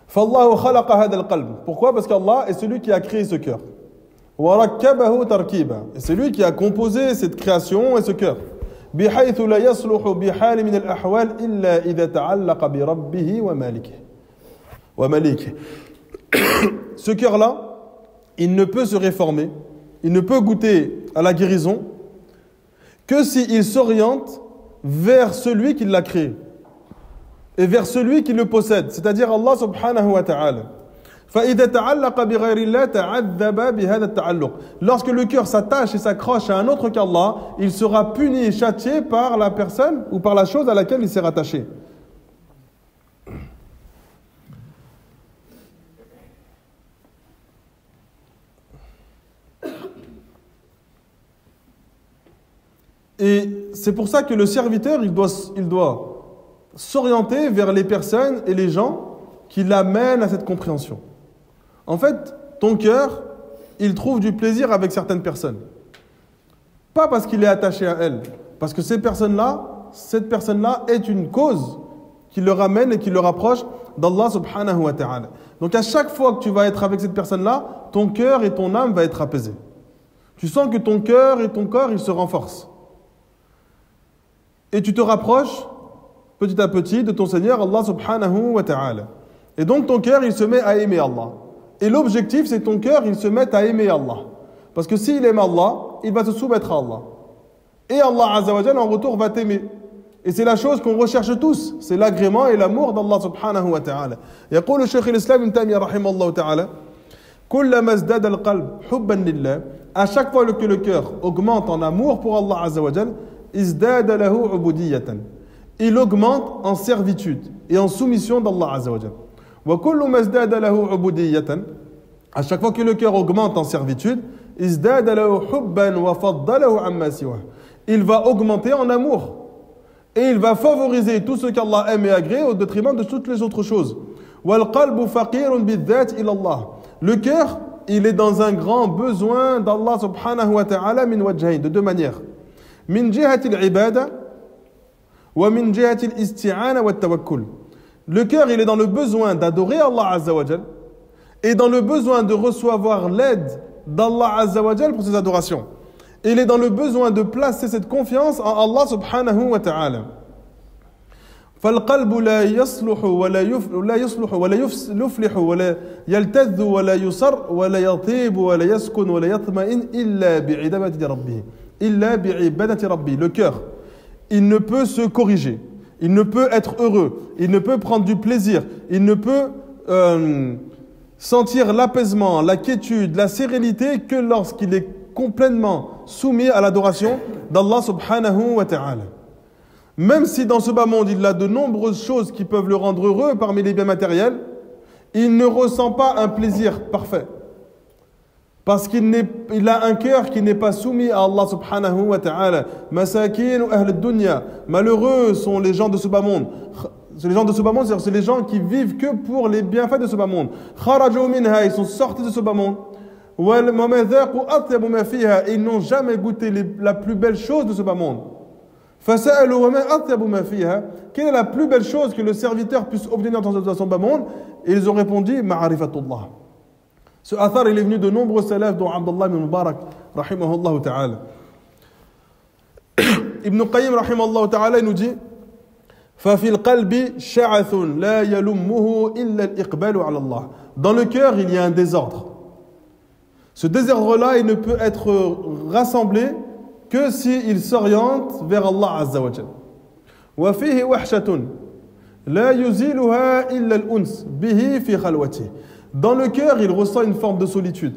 فالله خلق هذا القلب. Pourquoi? Parce qu'Allah est celui qui a créé ce cœur. وركبه تركيبا. Et c'est lui qui a composé cette création et ce cœur. بحيث لا يصلح بحال من الأحوال إلا إذا تعلق بربه ومليكه. Ce cœur-là, il ne peut se réformer, il ne peut goûter à la guérison que s'il s'oriente vers celui qui l'a créé et vers celui qui le possède, c'est-à-dire Allah subhanahu wa ta'ala. فإذا تعلق بغير الله تعذب بهذا التعلق. Lorsque le cœur s'attache et s'accroche à un autre qu'Allah, il sera puni et châtié par la personne ou par la chose à laquelle il s'est rattaché. Et c'est pour ça que le serviteur, il doit s'orienter vers les personnes et les gens qui l'amènent à cette compréhension. En fait, ton cœur, il trouve du plaisir avec certaines personnes. Pas parce qu'il est attaché à elles, parce que cette personne-là est une cause qui le ramène et qui le rapproche d'Allah subhanahu wa ta'ala. Donc à chaque fois que tu vas être avec cette personne-là, ton cœur et ton âme va être apaisés. Tu sens que ton cœur et ton corps, ils se renforcent. Et tu te rapproches petit à petit de ton Seigneur Allah subhanahu wa ta'ala. Et donc ton cœur, il se met à aimer Allah. Et l'objectif, c'est que ton cœur, il se mette à aimer Allah. Parce que s'il aime Allah, il va se soumettre à Allah. Et Allah Azza wa Jalla, en retour, va t'aimer. Et c'est la chose qu'on recherche tous. C'est l'agrément et l'amour d'Allah subhanahu wa ta'ala. يقول الشيخ الإسلام ابن تيمية رحمه الله تعالى كلما ازداد القلب حبا لله. À chaque fois que le cœur augmente en amour pour Allah Azza wa Jalla, ازداد له عبودية. Il augmente en servitude et en soumission d'Allah Azza wa Jalla. وكل ما ازداد له عبودية. À chaque fois que le cœur augmente en servitude, ازداد له حبا وفضله عما سواه. Il va augmenter en amour. Et il va favoriser tout ce qu'Allah aime et agrée au détriment de toutes les autres choses. وَالْقَلْبُ فَقِيرٌ بِالذَّاتِ إِلَى اللَّهِ. Le cœur, il est dans un grand besoin d'Allah subhanahu wa ta'ala min wajhayn, de deux manières. من جهة العبادة ومن جهة الاستعانة والتوكل. Le cœur, il est dans le besoin d'adorer Allah Azza wa Jal et dans le besoin de recevoir l'aide d'Allah Azza wa Jal pour ses adorations. Et il est dans le besoin de placer cette confiance en Allah subhanahu wa ta'ala. فالقلب لا يصلح ولا يصلح ولا يفلح ولا يلتذ ولا يصر ولا يطيب ولا يسكن ولا يطمئن إلا بعبادة ربه إلا بعبادة ربه. Le cœur, il ne peut se corriger, il ne peut être heureux, il ne peut prendre du plaisir, il ne peut sentir l'apaisement, la quiétude, la sérénité que lorsqu'il est complètement soumis à l'adoration d'Allah subhanahu wa ta'ala. Même si dans ce bas monde, il a de nombreuses choses qui peuvent le rendre heureux parmi les biens matériels, il ne ressent pas un plaisir parfait. Parce qu'il a un cœur qui n'est pas soumis à Allah subhanahu wa ta'ala. Masakin ou ahl dunya. Malheureux sont les gens de ce bas monde. Les gens de ce bas monde, c'est les gens qui vivent que pour les bienfaits de ce bas monde. Kharaju minha, ils sont sortis de ce bas monde. Ils n'ont jamais goûté la plus belle chose de ce bas monde. Quelle est la plus belle chose que le serviteur puisse obtenir dans son bas monde? Et ils ont répondu Ma'arifatullah. Ce athar, il est venu de nombreux salafs, dont Abdullah ibn Mubarak, rahimahullah ta'ala. Ibn Qayyim, rahimahullah ta'ala, il nous dit فَفِي الْقَلْبِ شَعَثٌ لَا يَلُمُّهُ إِلَّا الْإِقْبَالُ عَلَى اللَّهِ. Dans le cœur, il y a un désordre. Ce désordre-là, il ne peut être rassemblé que s'il s'oriente vers Allah Azza wa Jal. وَفِيهِ وَحْشَةٌ لَا يُزِيلُهَا إِلَّا الْأُنْسِ بِهِ فِي خَلْوَتِهِ. Dans le cœur, il ressent une forme de solitude.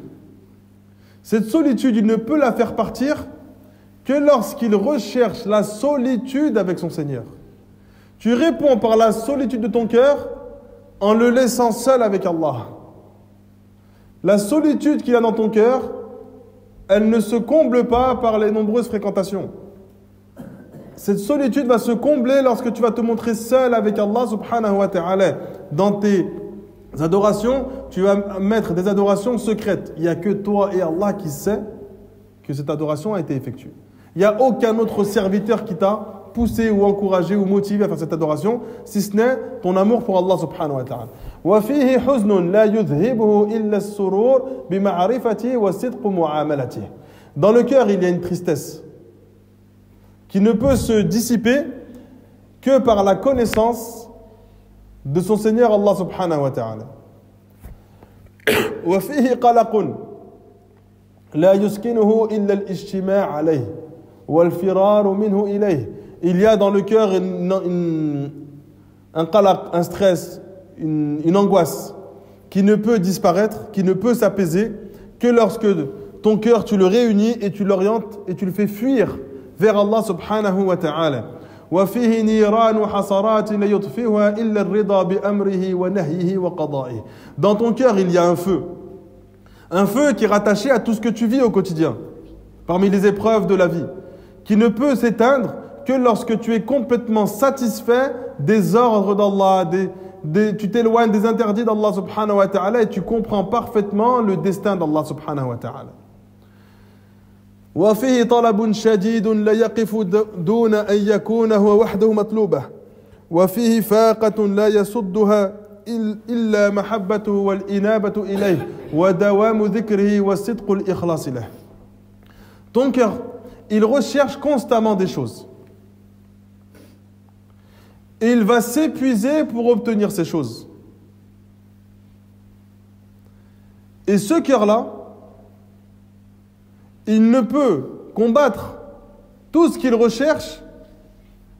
Cette solitude, il ne peut la faire partir que lorsqu'il recherche la solitude avec son Seigneur. Tu réponds par la solitude de ton cœur en le laissant seul avec Allah. La solitude qu'il y a dans ton cœur, elle ne se comble pas par les nombreuses fréquentations. Cette solitude va se combler lorsque tu vas te montrer seul avec Allah subhanahu wa ta'ala. Dans tes adorations, tu vas mettre des adorations secrètes. Il n'y a que toi et Allah qui sait que cette adoration a été effectuée. Il n'y a aucun autre serviteur qui t'a poussé ou encouragé ou motivé à faire cette adoration, si ce n'est ton amour pour Allah subhanahu wa ta'ala. وَفِيهِ حُزْنٌ لَا يُذْهِبُهُ إِلَّا السُّرُورُ بِمَعْرِفَتِهِ وَصِدْقُ مُعَامَلَتِهِ. Dans le cœur, il y a une tristesse qui ne peut se dissiper que par la connaissance de son Seigneur Allah subhanahu wa ta'ala. وَفِيهِ قَلَقٌ لَا يُسْكِنُهُ إِلَّا الْإِجْتِمَاعُ عَلَيْهِ وَالْفِرَارُ مِنْهُ إِلَيْهِ. il y a dans le cœur un qalaq, un stress, une angoisse qui ne peut disparaître, qui ne peut s'apaiser que lorsque ton cœur, tu le réunis et tu l'orientes et tu le fais fuir vers Allah subhanahu wa ta'ala. وَفِيهِ نِيرَانُ حَصَرَاتٍ لَيُطْفِئُهَا إِلَّا الرِّضَى بِأَمْرِهِ وَنَهْيِهِ وَقَضَائِهِ. Dans ton cœur, il y a un feu qui est rattaché à tout ce que tu vis au quotidien, parmi les épreuves de la vie, qui ne peut s'éteindre que lorsque tu es complètement satisfait des ordres d'Allah, tu t'éloignes des interdits d'Allah subhanahu wa ta'ala et tu comprends parfaitement le destin d'Allah subhanahu wa ta'ala. وفيه طلب شديد لا يقف دون أن يكون هو وحده مطلوبه وفيه فاقة لا يصدها إلا محبته والإنابة إليه ودوام ذكره والصدق الإخلاص له. Ton cœur, il recherche constamment des choses. Et il va s'épuiser pour obtenir ces choses. Et ce cœur-là, il ne peut combattre tout ce qu'il recherche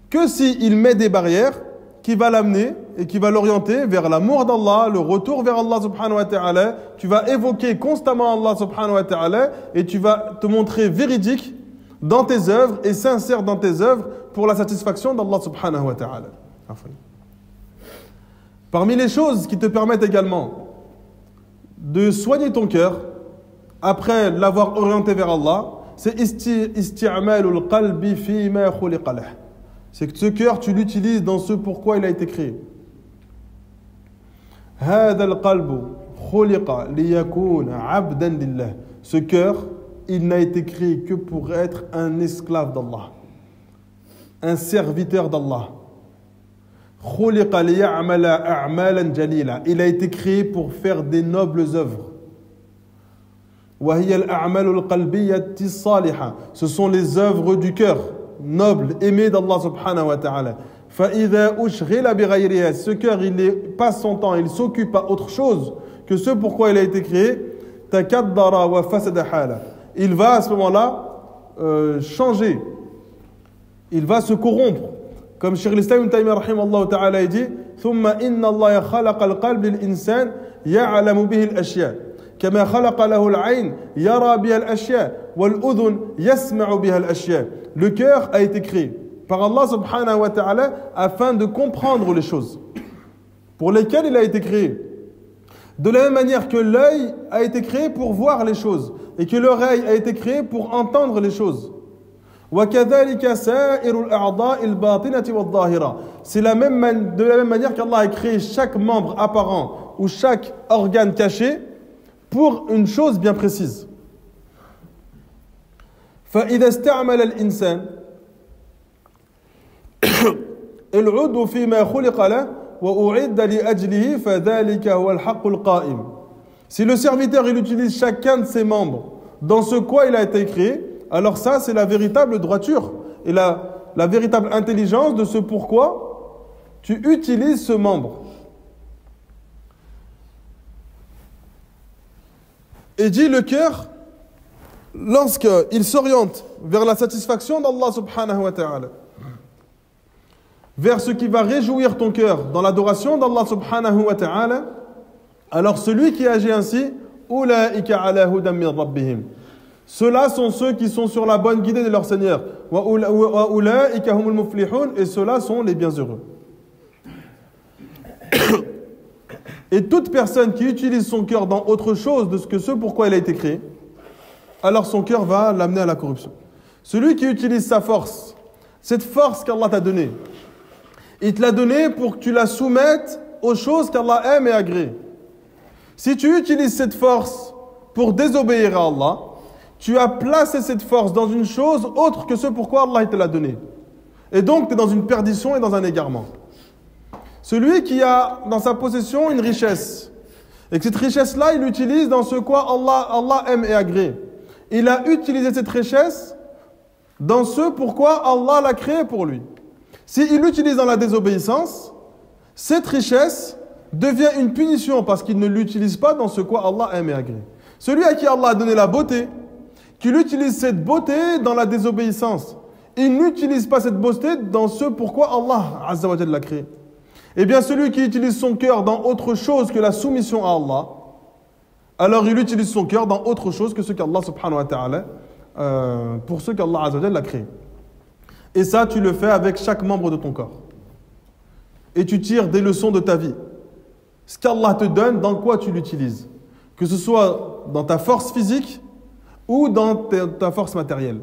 que s'il met des barrières qui va l'amener et qui va l'orienter vers l'amour d'Allah, le retour vers Allah subhanahu wa ta'ala. Tu vas évoquer constamment Allah subhanahu wa ta'ala et tu vas te montrer véridique dans tes œuvres et sincère dans tes œuvres pour la satisfaction d'Allah subhanahu wa ta'ala. Parmi les choses qui te permettent également de soigner ton cœur après l'avoir orienté vers Allah, c'est isti'malul qalbi fima khuliqa lah. C'est que ce cœur, tu l'utilises dans ce pourquoi il a été créé. هذا القلب خلق ليكون عبدا لله. Ce cœur, il n'a été créé que pour être un esclave d'Allah, un serviteur d'Allah. خلق ليعمل أعمالا جليلة. Il a été créé pour faire des nobles œuvres. وهي الأعمال القلبية الصالحة. Ce sont les œuvres du cœur, nobles, aimées d'Allah subhanahu wa ta'ala. فإذا أشغل بغيرها. Ce cœur, il passe son temps, il s'occupe à autre chose que ce pourquoi il a été créé. تكدر وفسد حاله. Il va à ce moment-là changer. Il va se corrompre. Comme Cheikh l'Islam Ibn Taymiyyah rahimahullah ta'ala il dit ثم إن الله خلق القلب للإنسان يعلم به الأشياء كما خلق له العين يرى بها الأشياء والأذن يسمع بها الأشياء. Le cœur a été créé par Allah subhanahu wa ta'ala afin de comprendre les choses pour lesquelles il a été créé. De la même manière que l'œil a été créé pour voir les choses et que l'oreille a été créée pour entendre les choses. وَكَذَلِكَ سَائِرُ الْأَعْضَاءِ الْبَاطِنَةِ وَالظَّاهِرَةِ. C'est de la même manière qu'Allah a créé chaque membre apparent ou chaque organe caché pour une chose bien précise. فإذا استعمل الإنسان العضو فيما خلق له وأعد لأجله فذلك هو الحق القائم. Si le serviteur il utilise chacun de ses membres dans ce quoi il a été créé, alors ça c'est la véritable droiture et la véritable intelligence de ce pourquoi tu utilises ce membre. Et dit le cœur, lorsqu'il s'oriente vers la satisfaction d'Allah subhanahu wa ta'ala, vers ce qui va réjouir ton cœur dans l'adoration d'Allah subhanahu wa ta'ala, alors celui qui agit ainsi, ulaika ala hudan min rabbihim. Ceux-là sont ceux qui sont sur la bonne guidée de leur Seigneur. Wa ulaika humul muflihun. Et ceux-là sont les bienheureux. Et toute personne qui utilise son cœur dans autre chose de ce pourquoi il a été créé, alors son cœur va l'amener à la corruption. Celui qui utilise sa force, cette force qu'Allah t'a donnée, il te l'a donnée pour que tu la soumettes aux choses qu'Allah aime et agrée. Si tu utilises cette force pour désobéir à Allah, tu as placé cette force dans une chose autre que ce pourquoi Allah te l'a donnée. Et donc tu es dans une perdition et dans un égarement. Celui qui a dans sa possession une richesse, et que cette richesse-là, il l'utilise dans ce quoi Allah aime et agrée. Il a utilisé cette richesse dans ce pourquoi Allah l'a créé pour lui. S'il l'utilise dans la désobéissance, cette richesse devient une punition parce qu'il ne l'utilise pas dans ce quoi Allah aime et agrée. Celui à qui Allah a donné la beauté, qu'il utilise cette beauté dans la désobéissance, il n'utilise pas cette beauté dans ce pourquoi Allah Azza wa Jalla l'a créé. Eh bien, celui qui utilise son cœur dans autre chose que la soumission à Allah, alors il utilise son cœur dans autre chose que ce qu'Allah subhanahu wa ta'ala, pour ce qu'Allah Azza wa Jalla l'a créé. Et ça, tu le fais avec chaque membre de ton corps. Et tu tires des leçons de ta vie. Ce qu'Allah te donne, dans quoi tu l'utilises? Que ce soit dans ta force physique ou dans ta force matérielle.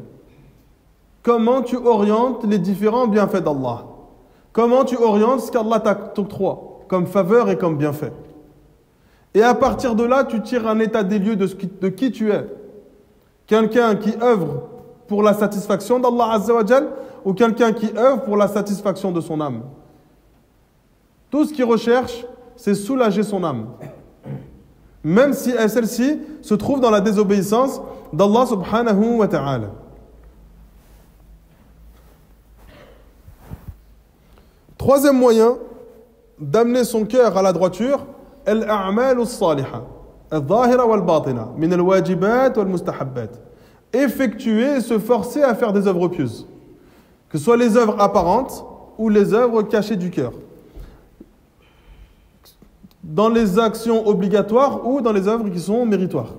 Comment tu orientes les différents bienfaits d'Allah? Comment tu orientes ce qu'Allah t'octroie comme faveur et comme bienfait? Et à partir de là, tu tires un état des lieux de qui tu es. Quelqu'un qui œuvre pour la satisfaction d'Allah Azza wa Jal ou quelqu'un qui œuvre pour la satisfaction de son âme. Tout ce qu'il recherche, c'est soulager son âme. Même si celle-ci se trouve dans la désobéissance d'Allah subhanahu wa ta'ala. Troisième moyen d'amener son cœur à la droiture, al-a'mal as-salihah, al-zahira wal-batina, min al-wajibat wal-mustahabbat. Effectuer et se forcer à faire des œuvres pieuses, que ce soit les œuvres apparentes ou les œuvres cachées du cœur, dans les actions obligatoires ou dans les œuvres qui sont méritoires.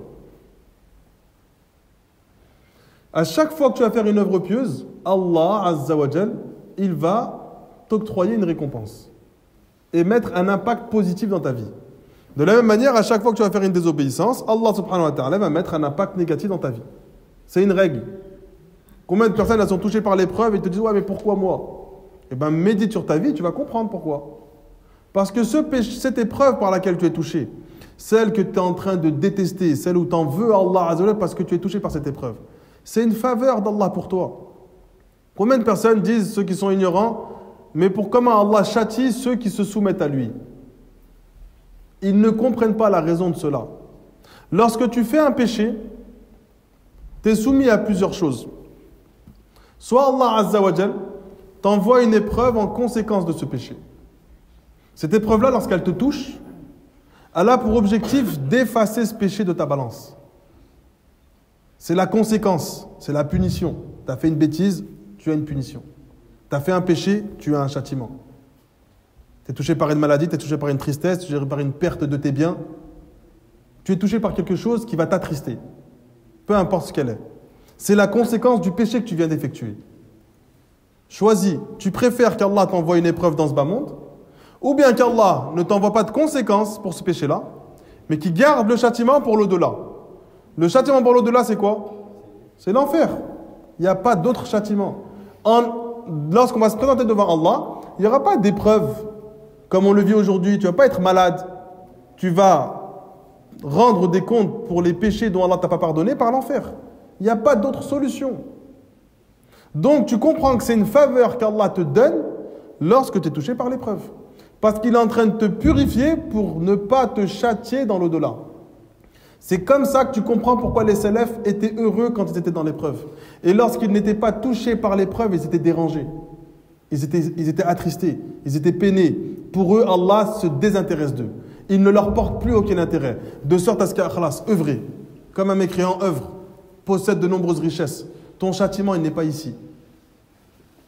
À chaque fois que tu vas faire une œuvre pieuse, Allah Azza wa Jal, il va t'octroyer une récompense et mettre un impact positif dans ta vie. De la même manière, à chaque fois que tu vas faire une désobéissance, Allah subhanahu wa ta'ala va mettre un impact négatif dans ta vie. C'est une règle. Combien de personnes elles sont touchées par l'épreuve et te disent « Ouais, mais pourquoi moi ?» Eh bien, médite sur ta vie, tu vas comprendre pourquoi. Parce que cette épreuve par laquelle tu es touché, celle que tu es en train de détester, celle où tu en veux à Allah Azza wa Jalla parce que tu es touché par cette épreuve, c'est une faveur d'Allah pour toi. Combien de personnes disent, ceux qui sont ignorants, mais pour comment Allah châtie ceux qui se soumettent à lui? Ils ne comprennent pas la raison de cela. Lorsque tu fais un péché, tu es soumis à plusieurs choses. Soit Allah Azza wa Jal t'envoie une épreuve en conséquence de ce péché. Cette épreuve-là, lorsqu'elle te touche, elle a pour objectif d'effacer ce péché de ta balance. C'est la conséquence, c'est la punition. Tu as fait une bêtise, tu as une punition. Tu as fait un péché, tu as un châtiment. Tu es touché par une maladie, tu es touché par une tristesse, tu es touché par une perte de tes biens. Tu es touché par quelque chose qui va t'attrister. Peu importe ce qu'elle est. C'est la conséquence du péché que tu viens d'effectuer. Choisis, tu préfères qu'Allah t'envoie une épreuve dans ce bas monde, ou bien qu'Allah ne t'envoie pas de conséquences pour ce péché-là, mais qui garde le châtiment pour l'au-delà. Le châtiment pour l'au-delà, c'est quoi? C'est l'enfer. Il n'y a pas d'autre châtiment. Lorsqu'on va se présenter devant Allah, il n'y aura pas d'épreuve comme on le vit aujourd'hui. Tu ne vas pas être malade. Tu vas rendre des comptes pour les péchés dont Allah ne t'a pas pardonné par l'enfer. Il n'y a pas d'autre solution. Donc tu comprends que c'est une faveur qu'Allah te donne lorsque tu es touché par l'épreuve. Parce qu'il est en train de te purifier pour ne pas te châtier dans l'au-delà. C'est comme ça que tu comprends pourquoi les salafs étaient heureux quand ils étaient dans l'épreuve. Et lorsqu'ils n'étaient pas touchés par l'épreuve, ils étaient dérangés. Ils étaient attristés. Ils étaient peinés. Pour eux, Allah se désintéresse d'eux. Il ne leur porte plus aucun intérêt. De sorte à ce qu'Akhlas, œuvrer, comme un mécréant œuvre, possède de nombreuses richesses. Ton châtiment, il n'est pas ici.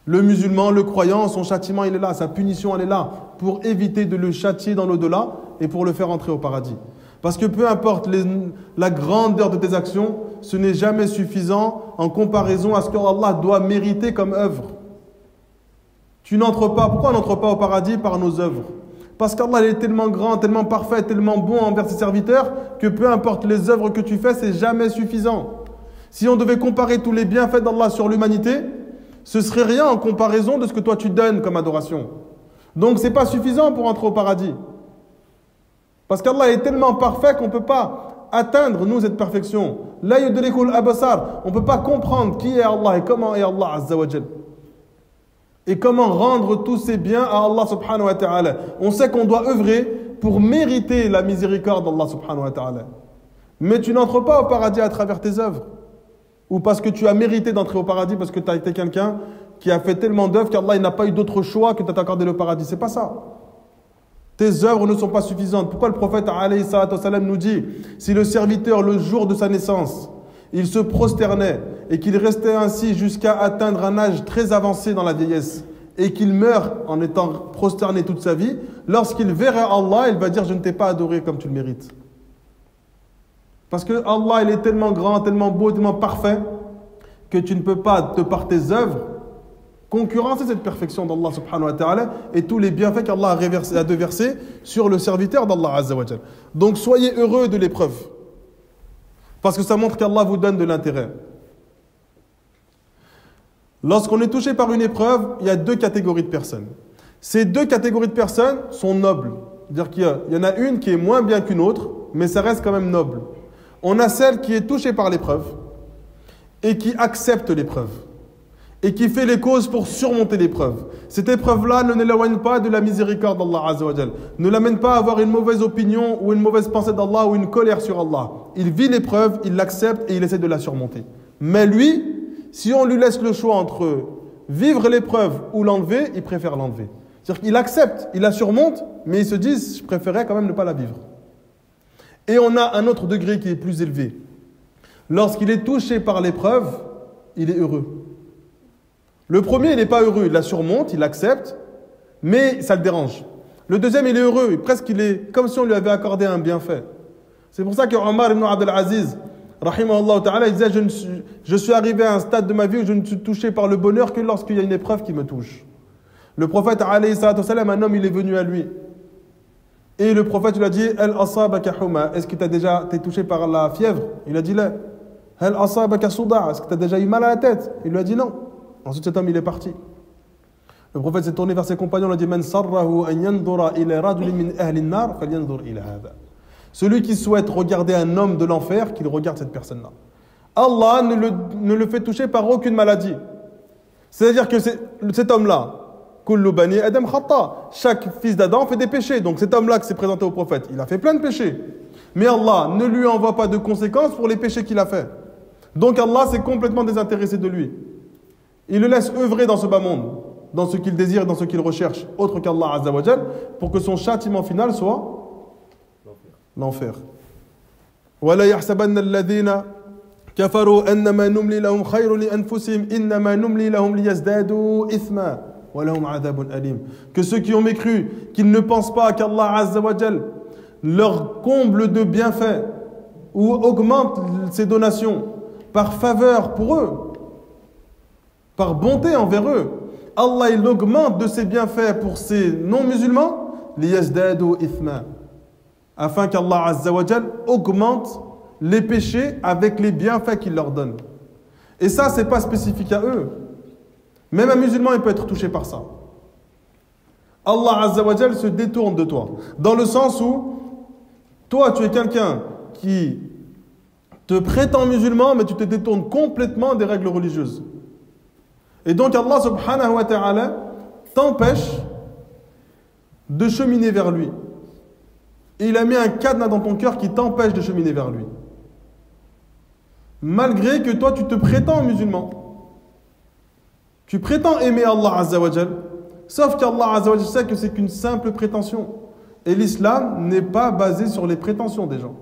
Le musulman, le croyant, son châtiment, il est là. Sa punition, elle est là. Pour éviter de le châtier dans l'au-delà et pour le faire entrer au paradis. Parce que peu importe la grandeur de tes actions, ce n'est jamais suffisant en comparaison à ce que Allah doit mériter comme œuvre. Tu n'entres pas. Pourquoi on n'entre pas au paradis? Par nos œuvres. Parce qu'Allah est tellement grand, tellement parfait, tellement bon envers ses serviteurs que peu importe les œuvres que tu fais, c'est jamais suffisant. Si on devait comparer tous les bienfaits d'Allah sur l'humanité, ce serait rien en comparaison de ce que toi tu donnes comme adoration. Donc c'est pas suffisant pour entrer au paradis. Parce qu'Allah est tellement parfait qu'on ne peut pas atteindre, nous, cette perfection. La yudrikul abasar. On ne peut pas comprendre qui est Allah et comment est Allah Azza wa Jal. Et comment rendre tous ces biens à Allah subhanahu wa ta'ala. On sait qu'on doit œuvrer pour mériter la miséricorde d'Allah subhanahu wa ta'ala. Mais tu n'entres pas au paradis à travers tes œuvres. Ou parce que tu as mérité d'entrer au paradis parce que tu as été quelqu'un qui a fait tellement d'œuvres qu'Allah n'a pas eu d'autre choix que de t'accorder le paradis. C'est pas ça. Tes œuvres ne sont pas suffisantes. Pourquoi le prophète alayhi salatu wassalam nous dit, si le serviteur, le jour de sa naissance, il se prosternait et qu'il restait ainsi jusqu'à atteindre un âge très avancé dans la vieillesse et qu'il meurt en étant prosterné toute sa vie, lorsqu'il verra Allah, il va dire « Je ne t'ai pas adoré comme tu le mérites ». Parce que Allah, il est tellement grand, tellement beau, tellement parfait que tu ne peux pas, de par tes œuvres, concurrencer cette perfection d'Allah subhanahu wa ta'ala et tous les bienfaits qu'Allah a déversés sur le serviteur d'Allah azza wa jal. Donc soyez heureux de l'épreuve. Parce que ça montre qu'Allah vous donne de l'intérêt. Lorsqu'on est touché par une épreuve, il y a deux catégories de personnes. Ces deux catégories de personnes sont nobles. C'est-à-dire qu'il y en a une qui est moins bien qu'une autre, mais ça reste quand même noble. On a celle qui est touchée par l'épreuve et qui accepte l'épreuve et qui fait les causes pour surmonter l'épreuve. Cette épreuve-là ne l'éloigne pas de la miséricorde d'Allah Azza wa Jal, ne l'amène pas à avoir une mauvaise opinion ou une mauvaise pensée d'Allah ou une colère sur Allah. Il vit l'épreuve, il l'accepte et il essaie de la surmonter. Mais lui, si on lui laisse le choix entre vivre l'épreuve ou l'enlever, il préfère l'enlever. C'est-à-dire qu'il accepte, il la surmonte, mais il se dit, je préférais quand même ne pas la vivre. Et on a un autre degré qui est plus élevé. Lorsqu'il est touché par l'épreuve, il est heureux. Le premier, il n'est pas heureux, il la surmonte, il l'accepte, mais ça le dérange. Le deuxième, il est heureux, presque il est comme si on lui avait accordé un bienfait. C'est pour ça que Omar ibn Abdel Aziz, rahimahullah ta'ala, il disait, je suis arrivé à un stade de ma vie où je ne suis touché par le bonheur que lorsqu'il y a une épreuve qui me touche. Le prophète, alayhi salatu wassalam, un homme, il est venu à lui. Et le prophète lui a dit, Hal asabaka huma, est-ce que tu es touché par la fièvre? Il a dit, la. Hal asabaka souda, est-ce que tu as déjà eu mal à la tête? Il lui a dit non. Ensuite, cet homme, il est parti. Le prophète s'est tourné vers ses compagnons, il a dit, Man sarrahu an yandura ila rajulin min ahli an-nar, falyanzur ila hada. Celui qui souhaite regarder un homme de l'enfer, qu'il regarde cette personne-là. Allah ne le fait toucher par aucune maladie. C'est-à-dire que cet homme-là, Kullu bani Adam khata. Chaque fils d'Adam fait des péchés. Donc cet homme-là qui s'est présenté au prophète, il a fait plein de péchés. Mais Allah ne lui envoie pas de conséquences pour les péchés qu'il a fait. Donc Allah s'est complètement désintéressé de lui. Il le laisse œuvrer dans ce bas monde, dans ce qu'il désire, dans ce qu'il recherche, autre qu'Allah Azza wa Jal, pour que son châtiment final soit l'enfer. وَلَا يَحْسَبَنَّ الَّذِينَ كَفَرُوا أَنَّمَا نُمْلِي لَهُمْ خَيْرٌ لِأَنفُسِهِمْ إِنَّمَا نُمْلِي لَهُمْ لِيَزْدَادُوا إِثْمًا وَلَهُمْ عَذَابٌ أَلِيمٌ. Que ceux qui ont mécru, qu'ils ne pensent pas qu'Allah Azza wa Jal leur comble de bienfaits ou augmente ses donations par faveur pour eux, par bonté envers eux. Allah, il augmente de ses bienfaits pour ces non-musulmans, liyazdadu ithma, afin qu'Allah Azza wa Jal augmente les péchés avec les bienfaits qu'il leur donne. Et ça, c'est pas spécifique à eux. Même un musulman, il peut être touché par ça. Allah Azza wa Jal se détourne de toi, dans le sens où toi, tu es quelqu'un qui te prétend musulman, mais tu te détournes complètement des règles religieuses. Et donc Allah subhanahu wa ta'ala t'empêche de cheminer vers lui. Et il a mis un cadenas dans ton cœur qui t'empêche de cheminer vers lui. Malgré que toi tu te prétends musulman. Tu prétends aimer Allah Azza wa Jal, sauf qu'Allah Azza wa Jal sait que c'est qu'une simple prétention. Et l'islam n'est pas basé sur les prétentions des gens.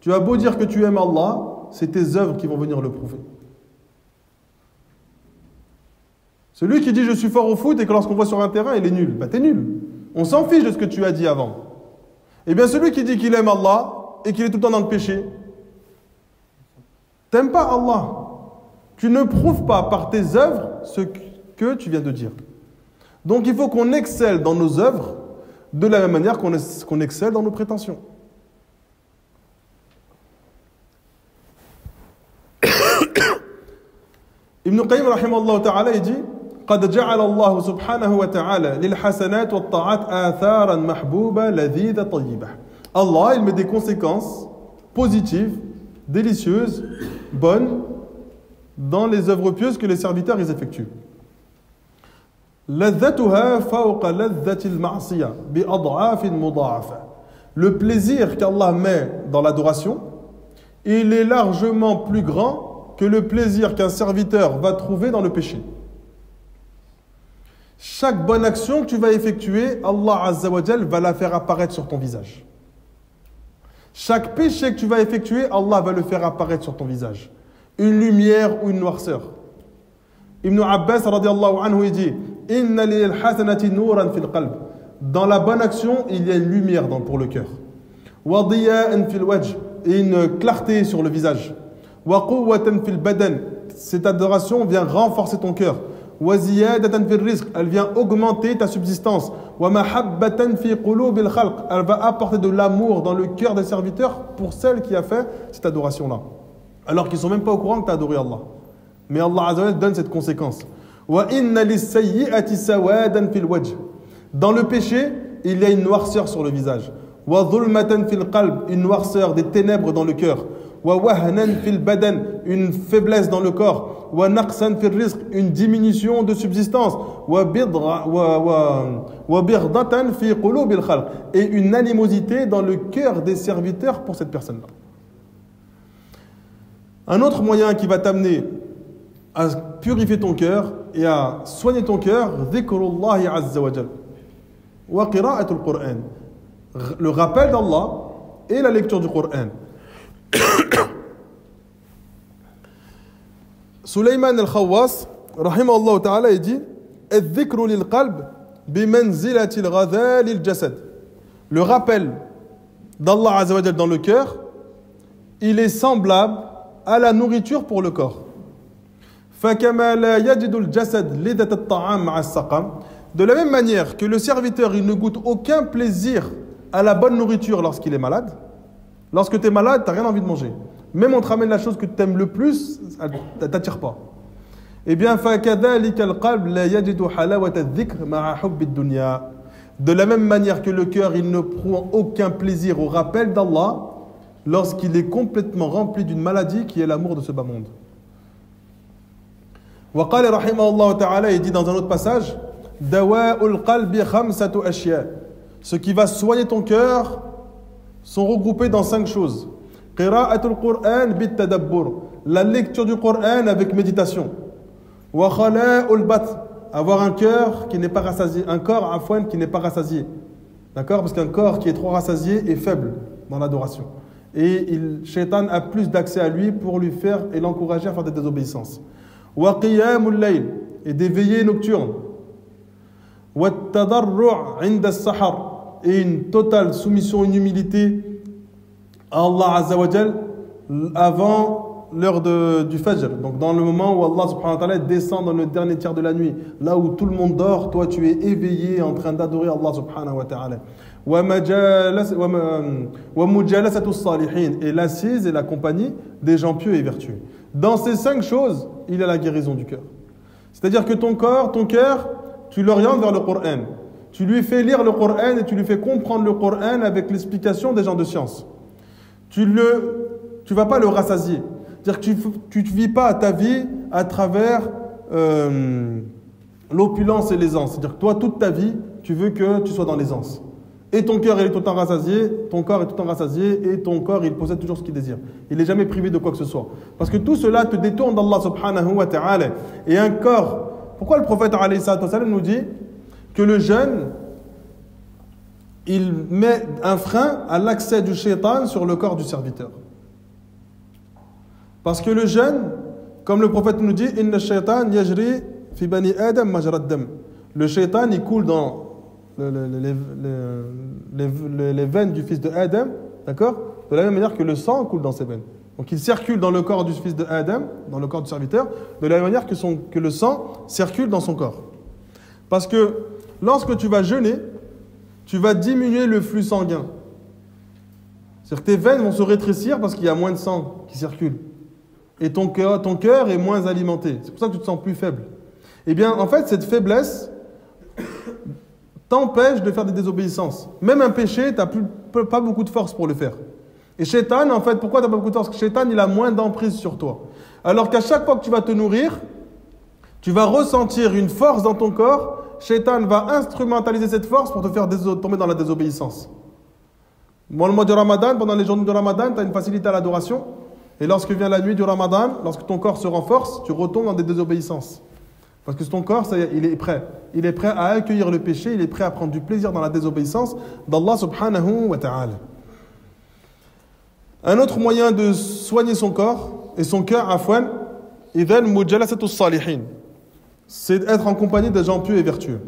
Tu as beau dire que tu aimes Allah, c'est tes œuvres qui vont venir le prouver. Celui qui dit je suis fort au foot et que lorsqu'on voit sur un terrain il est nul, bah t'es nul. On s'en fiche de ce que tu as dit avant. Et bien celui qui dit qu'il aime Allah et qu'il est tout le temps dans le péché, t'aimes pas Allah. Tu ne prouves pas par tes œuvres ce que tu viens de dire. Donc il faut qu'on excelle dans nos œuvres de la même manière qu'on excelle dans nos prétentions. Ibn Qayyim rahimahullah ta'ala il dit قد جعل الله سبحانه وتعالى للحسنات والطاعات آثارا محبوبة لذيذة طيبة. Allah, il met des conséquences positives, délicieuses, bonnes dans les œuvres pieuses que les serviteurs ils effectuent. لذتها فوق لذة المعصية بأضعاف مضاعفة. Le plaisir qu'Allah met dans l'adoration, il est largement plus grand que le plaisir qu'un serviteur va trouver dans le péché. Chaque bonne action que tu vas effectuer, Allah Azza wa Jal va la faire apparaître sur ton visage. Chaque péché que tu vas effectuer, Allah va le faire apparaître sur ton visage. une lumière ou une noirceur. Ibn Abbas radiyallahu anhu il dit Inna lil hasanati nuran fil qalb. Dans la bonne action, il y a une lumière pour le cœur. Wa diya'an fil wajh, et une clarté sur le visage. Wa quwwatan fil badan, cette adoration vient renforcer ton cœur. Wa ziyadatan fil rizq, elle vient augmenter ta subsistance. Wa mahabbatan fi qulubil khalq, elle va apporter de l'amour dans le cœur des serviteurs pour celle qui a fait cette adoration-là. Alors qu'ils ne sont même pas au courant que tu as adoré Allah. Mais Allah Azza wa Jalla donne cette conséquence. Wa inna lis-sayyi'ati sawadan fil wajh. Dans le péché, il y a une noirceur sur le visage. Wa dhulmatan fil qalb, une noirceur, des ténèbres dans le cœur. Wa wahnan fil badan, une faiblesse dans le corps. Wa naqsan fil rizq, une diminution de subsistance. Wa birdatan fi qulubil khalq, et une animosité dans le cœur des serviteurs pour cette personne-là. Un autre moyen qui va t'amener à purifier ton cœur et à soigner ton cœur, dhikrullahi azza wa jal wa qira'atul Qur'an, le rappel d'Allah et la lecture du Coran. Sulayman al-Khawwas rahimahullah ta'ala il dit الذكر للقلب بمنزلة الغذاء للجسد. Le rappel d'Allah azza wa jal dans le cœur, il est semblable à la nourriture pour le corps. فكما لا يجد الجسد لذة الطعام مع السقم. De la même manière que le serviteur il ne goûte aucun plaisir à la bonne nourriture lorsqu'il est malade. Lorsque tu es malade, tu n'as rien envie de manger. Même on te ramène la chose que tu aimes le plus, elle ne t'attire pas. Eh bien, فَكَذَلِكَ الْقَلْبُ لَا يَجِدُ حَلَاوَةَ الذِّكْرِ مَعَ حُبِّ الدُّنْيَا. De la même manière que le cœur, il ne prend aucun plaisir au rappel d'Allah lorsqu'il est complètement rempli d'une maladie qui est l'amour de ce bas monde. وقال رحمه الله تعالى, il dit dans un autre passage, دواء القلب خمسة أشياء. Ce qui va soigner ton cœur sont regroupés dans 5 choses. قراءة القرآن بالتدبر, la lecture du Coran avec méditation. وخلاء البطن, avoir un cœur qui n'est pas rassasié, un corps afouane qui n'est pas rassasié. D'accord? Parce qu'un corps qui est trop rassasié est faible dans l'adoration. Et Shaitan a plus d'accès à lui pour lui faire et l'encourager à faire des désobéissances. وقيام الليل, et des veillées nocturnes. والتضرع عند السحر, et une totale soumission, une humilité à Allah Azza wa Jal avant l'heure du Fajr. Donc dans le moment où Allah subhanahu wa ta'ala descend dans le dernier tiers de la nuit, là où tout le monde dort, toi tu es éveillé en train d'adorer Allah subhanahu wa ta'ala. ومجالسة الصالحين, et l'assise et la compagnie des gens pieux et vertueux. Dans ces 5 choses, il y a la guérison du cœur. C'est-à-dire que ton cœur, tu l'orientes vers le Coran. Tu lui fais lire le Coran et tu lui fais comprendre le Coran avec l'explication des gens de science. Tu vas pas le rassasier. C'est-à-dire que tu ne vis pas ta vie à travers l'opulence et l'aisance. C'est-à-dire que toi, toute ta vie, tu veux que tu sois dans l'aisance. Et ton cœur, il est tout le temps rassasié, ton corps est tout le temps rassasié, et ton corps, il possède toujours ce qu'il désire. Il n'est jamais privé de quoi que ce soit. Parce que tout cela te détourne d'Allah subhanahu wa ta'ala. Et un corps, pourquoi le prophète alayhi sallam nous dit que le jeûne, il met un frein à l'accès du shaitan sur le corps du serviteur. Parce que le jeûne, comme le prophète nous dit, inna shaitan yajri fi bani adam majrad dam. Le shaitan, il coule dans les veines du fils de Adam, d'accord? De la même manière que le sang coule dans ses veines. Donc il circule dans le corps du fils de Adam, dans le corps du serviteur, de la même manière que le sang circule dans son corps. Parce que lorsque tu vas jeûner, tu vas diminuer le flux sanguin. C'est-à-dire que tes veines vont se rétrécir parce qu'il y a moins de sang qui circule. Et ton cœur est moins alimenté. C'est pour ça que tu te sens plus faible. Eh bien, en fait, cette faiblesse t'empêche de faire des désobéissances. Même un péché, tu n'as pas beaucoup de force pour le faire. Et Shaitan, en fait, pourquoi tu n'as pas beaucoup de force? Parce que Shaitan, il a moins d'emprise sur toi. Alors qu'à chaque fois que tu vas te nourrir, tu vas ressentir une force dans ton corps. Shaitan va instrumentaliser cette force pour te faire tomber dans la désobéissance. Bon, le mois du Ramadan, pendant les journées de Ramadan, tu as une facilité à l'adoration. Et lorsque vient la nuit du Ramadan, lorsque ton corps se renforce, tu retombes dans des désobéissances. Parce que ton corps, il est prêt. Il est prêt à accueillir le péché, il est prêt à prendre du plaisir dans la désobéissance d'Allah subhanahu wa ta'ala. Un autre moyen de soigner son corps, et son cœur, afwan, idhan mujalasatu salihin. C'est être en compagnie des gens pieux et vertueux.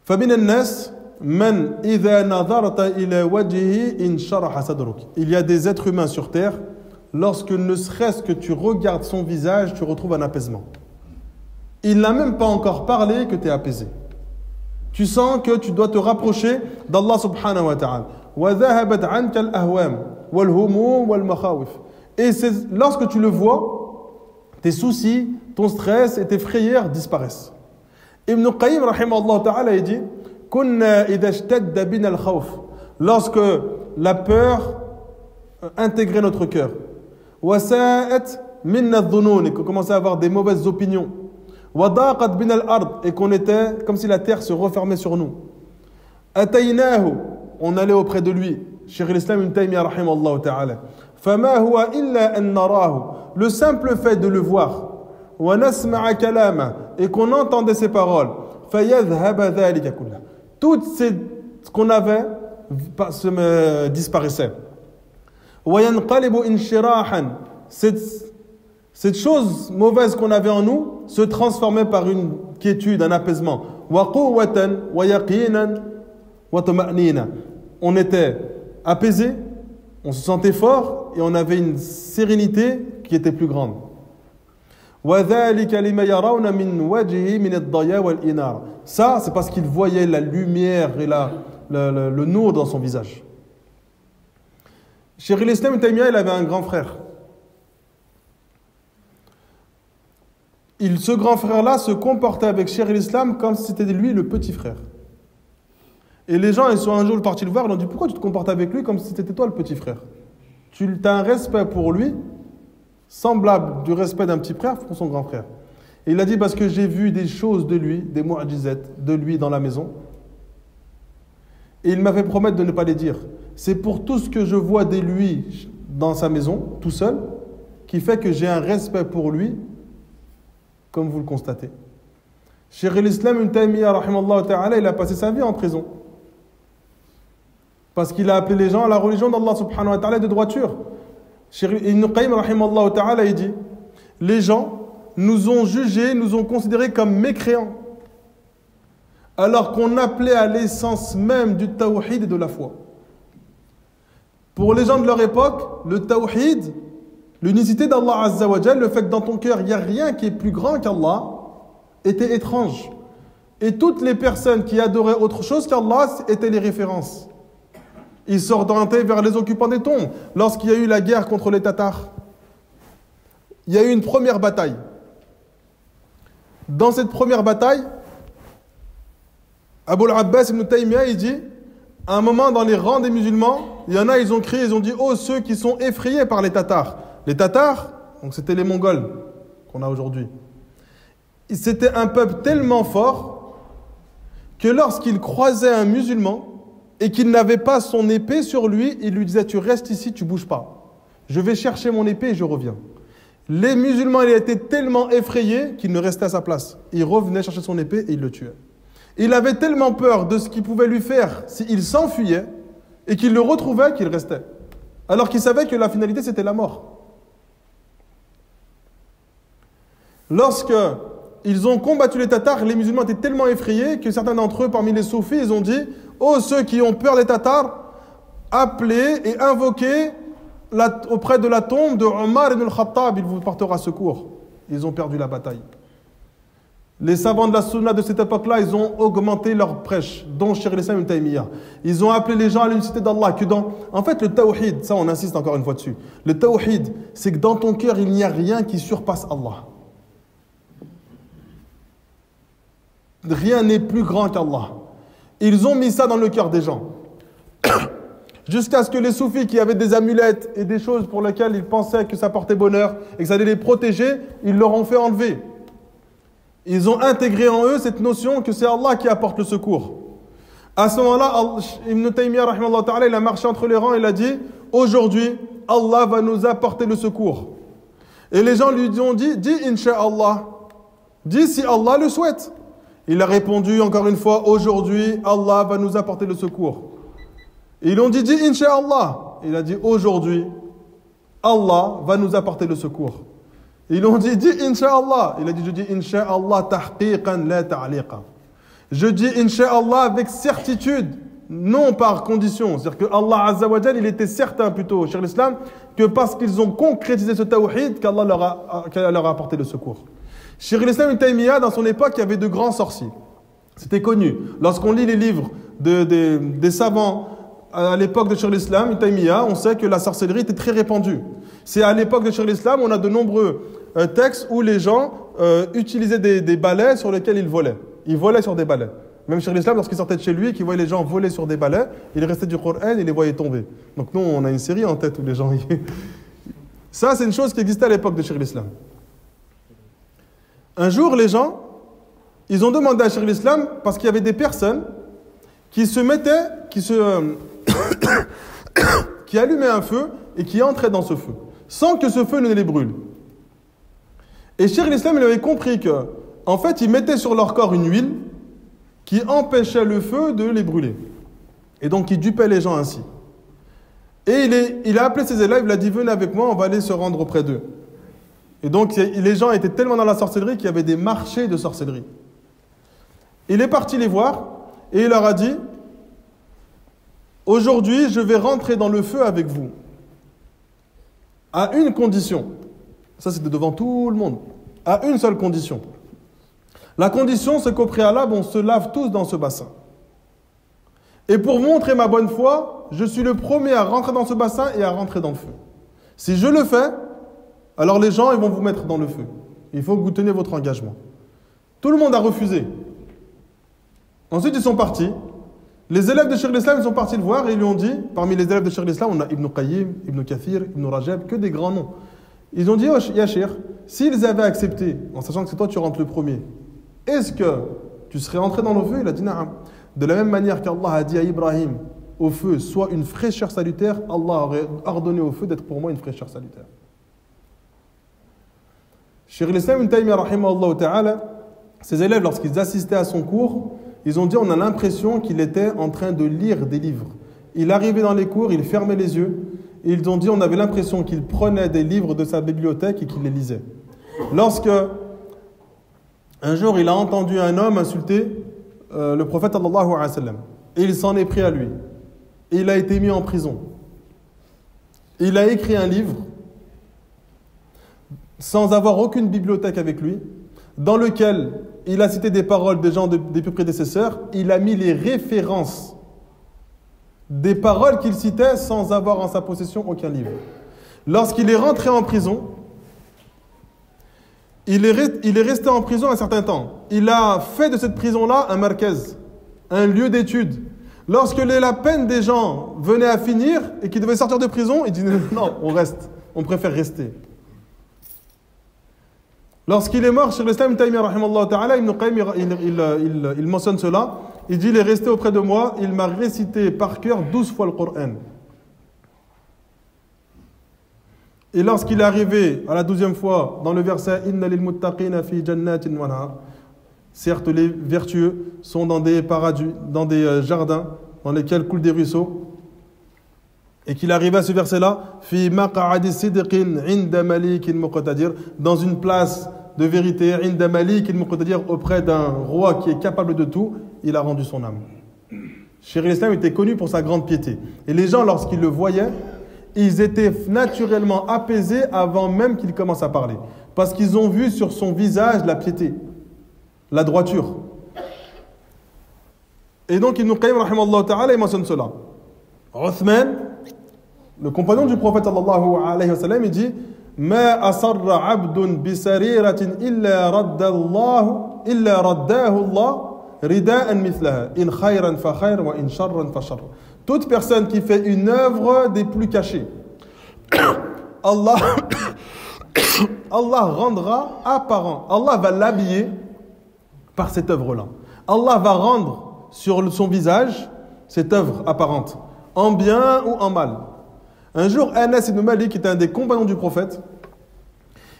فمن الناس من إذا نظرت إلى وجهه انشرح صدرك. Il y a des êtres humains sur terre, lorsque ne serait-ce que tu regardes son visage, tu retrouves un apaisement. Il n'a même pas encore parlé que tu es apaisé. Tu sens que tu dois te rapprocher d'Allah subhanahu wa ta'ala. وَذَهَبَتْ عَنْكَ الْأَهْوَامِ وَالْهُمُومِ وَالْمَخَاوِفِ. Et lorsque tu le vois, tes soucis, ton stress et tes frayeurs disparaissent. Ibn Qayyim rahimahullah ta'ala il dit كُنَّا إِذَا اشْتَدَّ بِنَا الْخَوْفِ. Lorsque la peur intégrait notre cœur. وَسَاءَتْ مِنَّا الظُّنُونِ. Et qu'on commençait à avoir des mauvaises opinions. وَضَاقَتْ بِنَا الْأَرْضِ. Et qu'on était comme si la terre se refermait sur nous. أَتَيْنَاهُ. On allait auprès de lui. Cheikh l'Islam Ibn Taymiyyah rahimahullah ta'ala. فَمَا هُوَ إِلَّا أَن نَرَاهُ. Le simple fait de le voir. وَنَسْمَعَ كَلَامَهُ. Et qu'on entendait ses paroles. فَيَذْهَبَ ذَلِكَ كُلَّهُ. Tout ce qu'on avait disparaissait. وَيَنْقَلِبُ إِنْشِرَاحًا. Cette chose mauvaise qu'on avait en nous se transformait par une quiétude, un apaisement. وَقُوَّةً وَيَقِينًا وَطَمَأْنِينًا. On était apaisé, on se sentait fort et on avait une sérénité qui était plus grande. وَذَلِكَ لِمَا يَرَوْنَ مِنْ وَجْهِهِ مِنَ الضَّيَاءِ وَالْإِنَارِ. Ça, c'est parce qu'il voyait la lumière et le nour dans son visage. Cheikh l'Islam Ibn Taymiyyah, il avait un grand frère. Ce grand frère-là se comportait avec Cheikh l'Islam comme si c'était lui le petit frère. Et les gens, ils sont un jour partis le voir, ils ont dit pourquoi tu te comportes avec lui comme si c'était toi le petit frère? Tu as un respect pour lui, semblable du respect d'un petit frère pour son grand frère. Et il a dit parce que j'ai vu des choses de lui, des mu'jizat de lui dans la maison. Et il m'a fait promettre de ne pas les dire. C'est pour tout ce que je vois de lui dans sa maison, tout seul, qui fait que j'ai un respect pour lui, comme vous le constatez. Cheikh l'Islam Ibn Taymiyyah rahimahullah ta'ala, il a passé sa vie en prison. Parce qu'il a appelé les gens à la religion d'Allah subhanahu wa ta'ala de droiture. Cheikh Ibn Qayyim rahimahullah ta'ala, il dit les gens nous ont jugés, nous ont considérés comme mécréants, alors qu'on appelait à l'essence même du tawhid et de la foi. Pour les gens de leur époque, le tawhid, l'unicité d'Allah Azza wa Jal, le fait que dans ton cœur il n'y a rien qui est plus grand qu'Allah, était étrange. Et toutes les personnes qui adoraient autre chose qu'Allah étaient les références. Ils s'orientaient vers les occupants des tombes. Lorsqu'il y a eu la guerre contre les Tatars, il y a eu une première bataille. Dans cette première bataille, Abu al-Abbas ibn Taymiyyah, il dit, à un moment dans les rangs des musulmans, il y en a, ils ont crié, ils ont dit, oh ceux qui sont effrayés par les Tatars. Les Tatars, donc c'était les Mongols qu'on a aujourd'hui. C'était un peuple tellement fort que lorsqu'il croisait un musulman et qu'il n'avait pas son épée sur lui, il lui disait, tu restes ici, tu bouges pas. Je vais chercher mon épée et je reviens. Les musulmans, ils étaient tellement effrayés qu'il ne restait à sa place. Il revenait chercher son épée et il le tuait. Il avait tellement peur de ce qu'il pouvait lui faire s'il s'enfuyait et qu'il le retrouvait qu'il restait. Alors qu'il savait que la finalité, c'était la mort. Lorsque ils ont combattu les Tatars, les musulmans étaient tellement effrayés que certains d'entre eux, parmi les soufis, ils ont dit « Oh, ceux qui ont peur des Tatars, appelez et invoquez auprès de la tombe de Omar ibn al-Khattab, il vous portera secours. » Ils ont perdu la bataille. Les savants de la sunna de cette époque-là, ils ont augmenté leur prêche, dont Cheikh l'Islam Ibn Taymiyyah. Ils ont appelé les gens à l'unicité d'Allah. En fait, le tawhid, ça on insiste encore une fois dessus. Le tawhid, c'est que dans ton cœur, il n'y a rien qui surpasse Allah. Rien n'est plus grand qu'Allah. Ils ont mis ça dans le cœur des gens. Jusqu'à ce que les soufis qui avaient des amulettes et des choses pour lesquelles ils pensaient que ça portait bonheur et que ça allait les protéger, ils leur ont fait enlever. Ils ont intégré en eux cette notion que c'est Allah qui apporte le secours. À ce moment-là, Ibn Taymiyyah rahimahullah ta'ala, il a marché entre les rangs et il a dit « Aujourd'hui, Allah va nous apporter le secours. » Et les gens lui ont dit « Dis Inch'Allah. Dis si Allah le souhaite. » Il a répondu encore une fois « Aujourd'hui, Allah va nous apporter le secours. » Et ils ont dit « Dis Inch'Allah. » il a dit aujourd'hui, Allah va nous apporter le secours. Ils ont dit Inch'Allah. Il a dit, je dis Inch'Allah tahqiqan la ta'liqa. Je dis Inch'Allah avec certitude, non par condition. C'est-à-dire que Allah Azza wa Jal, il était certain plutôt, Cheikh l'Islam, que parce qu'ils ont concrétisé ce tawhid, qu'Allah leur a apporté le secours. Cheikh l'Islam Ibn Taymiyyah, dans son époque, il y avait de grands sorciers. C'était connu. Lorsqu'on lit les livres des savants à l'époque de Cheikh l'Islam Ibn Taymiyyah, on sait que la sorcellerie était très répandue. C'est à l'époque de Cheikh l'Islam, on a de nombreux textes où les gens utilisaient des balais sur lesquels ils volaient. Ils volaient sur des balais. Même Cheikh l'Islam, lorsqu'il sortait de chez lui, qu'il voyait les gens voler sur des balais, il restait du Coran et les voyait tomber. Donc nous, on a une série en tête où les gens... Ça, c'est une chose qui existait à l'époque de Cheikh l'Islam. Un jour, les gens, ils ont demandé à Cheikh l'Islam, parce qu'il y avait des personnes qui qui allumaient un feu et qui entraient dans ce feu, sans que ce feu ne les brûle. Et Cheikh l'Islam, il avait compris que, en fait, ils mettaient sur leur corps une huile qui empêchait le feu de les brûler. Et donc, il dupait les gens ainsi. Et il a appelé ses élèves, il a dit, venez avec moi, on va aller se rendre auprès d'eux. Et donc, les gens étaient tellement dans la sorcellerie qu'il y avait des marchés de sorcellerie. Il est parti les voir et il leur a dit, aujourd'hui, je vais rentrer dans le feu avec vous. À une condition. Ça, c'était devant tout le monde. À une seule condition. La condition, c'est qu'au préalable, on se lave tous dans ce bassin. Et pour montrer ma bonne foi, je suis le premier à rentrer dans ce bassin et à rentrer dans le feu. Si je le fais, alors les gens, ils vont vous mettre dans le feu. Il faut que vous teniez votre engagement. Tout le monde a refusé. Ensuite, ils sont partis. Les élèves de Cheikh l'Islam, ils sont partis le voir et ils lui ont dit, parmi les élèves de Cheikh l'Islam, on a Ibn Qayyim, Ibn Kathir, Ibn Rajab, que des grands noms. Ils ont dit, oh, ya Cheikh, s'ils avaient accepté, en sachant que c'est toi tu rentres le premier, est-ce que tu serais entré dans le feu? Il a dit, na'am. De la même manière qu'Allah a dit à Ibrahim, au feu, soit une fraîcheur salutaire, Allah aurait ordonné au feu d'être pour moi une fraîcheur salutaire. Cheikh l'Islam Ibn Taymiyyah, rahimahullah ta'ala, ses élèves, lorsqu'ils assistaient à son cours, ils ont dit, on a l'impression qu'il était en train de lire des livres. Il arrivait dans les cours, il fermait les yeux, et ils ont dit, on avait l'impression qu'il prenait des livres de sa bibliothèque et qu'il les lisait. Lorsque, un jour, il a entendu un homme insulter le prophète sallallahu alayhi wa sallam, et il s'en est pris à lui. Et il a été mis en prison. Il a écrit un livre, sans avoir aucune bibliothèque avec lui, dans lequel il a cité des paroles des gens des plus prédécesseurs, il a mis les références des paroles qu'il citait sans avoir en sa possession aucun livre. Lorsqu'il est rentré en prison, il est resté en prison un certain temps. Il a fait de cette prison-là un markez, un lieu d'étude. Lorsque la peine des gens venait à finir et qu'ils devaient sortir de prison, il dit non, on reste, on préfère rester. Lorsqu'il est mort, Cheikh l'Islam Ibn Taymiyyah, rahimahullah ta'ala, Ibn Qayyim, il mentionne cela. Il dit, il est resté auprès de moi, il m'a récité par cœur 12 fois le Coran. Et lorsqu'il est arrivé à la 12e fois, dans le verset Inna lil muttaqina fi jannatin wa nahar, certes les vertueux sont dans des paradis, dans des jardins dans lesquels coulent des ruisseaux, et qu'il arrive à ce verset-là, fi maq'adi sidqin 'inda malikin muqtadir, dans une place de vérité, 'inda malikin muqtadir, auprès d'un roi qui est capable de tout, il a rendu son âme. Cheikh l'Islam était connu pour sa grande piété, et les gens, lorsqu'ils le voyaient, ils étaient naturellement apaisés avant même qu'il commence à parler, parce qu'ils ont vu sur son visage la piété, la droiture. Et donc Ibn Qayyim, rahimahullah ta'ala, il mentionne cela. Uthman, le compagnon du prophète sallallahu alayhi wa sallam, il dit Ma asarra abdun bisariratin illa raddahu Allah rida'an mithlaha in khayran fa khayr wa in sharran fa sharr. Toute personne qui fait une œuvre des plus cachées, Allah rendra apparent, Allah va l'habiller par cette œuvre-là. Allah va rendre sur son visage cette œuvre apparente, en bien ou en mal. Un jour, Anas ibn Malik, qui était un des compagnons du prophète,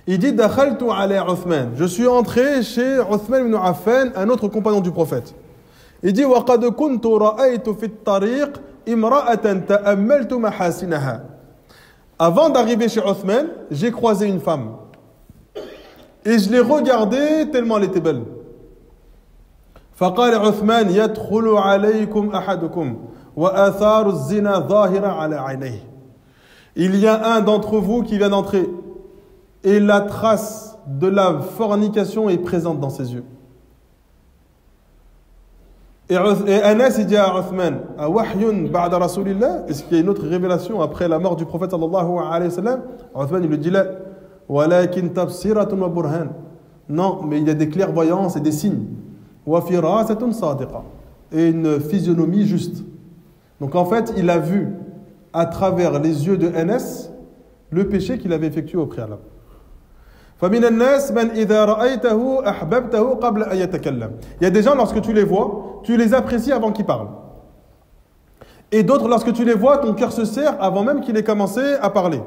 il dit Dakhaltu ala Uthman. Je suis entré chez Uthman ibn Affan, un autre compagnon du prophète. Il dit Wa qad kuntu ra'aytu fi at-tariq imra'atan ta'ammaltu mahasinaha. Avant d'arriver chez Uthman, j'ai croisé une femme. Et je l'ai regardée tellement elle était belle. فقال عثمان يدخل عليكم أحدكم وآثار الزنا ظاهرة على عينيه. Il y a un d'entre vous qui vient d'entrer et la trace de la fornication est présente dans ses yeux. Et Anas il dit à Uthman, Wahyun ba'da Rasulillah, est-ce qu'il y a une autre révélation après la mort du prophète sallallahu alayhi wa sallam? Uthman il lui dit là, walakin tabsiratun wa burhan. Non, mais il y a des clairvoyances et des signes. Wa firasatun sadiqa. Et une physionomie juste. Donc en fait, il a vu à travers les yeux de Anas le péché qu'il avait effectué au préalable. فمن الناس من إذا رأيته أحببته قبل أن يتكلم. Il y a des gens, lorsque tu les vois, tu les apprécies avant qu'ils parlent. Et d'autres, lorsque tu les vois, ton cœur se serre avant même qu'il ait commencé à parler.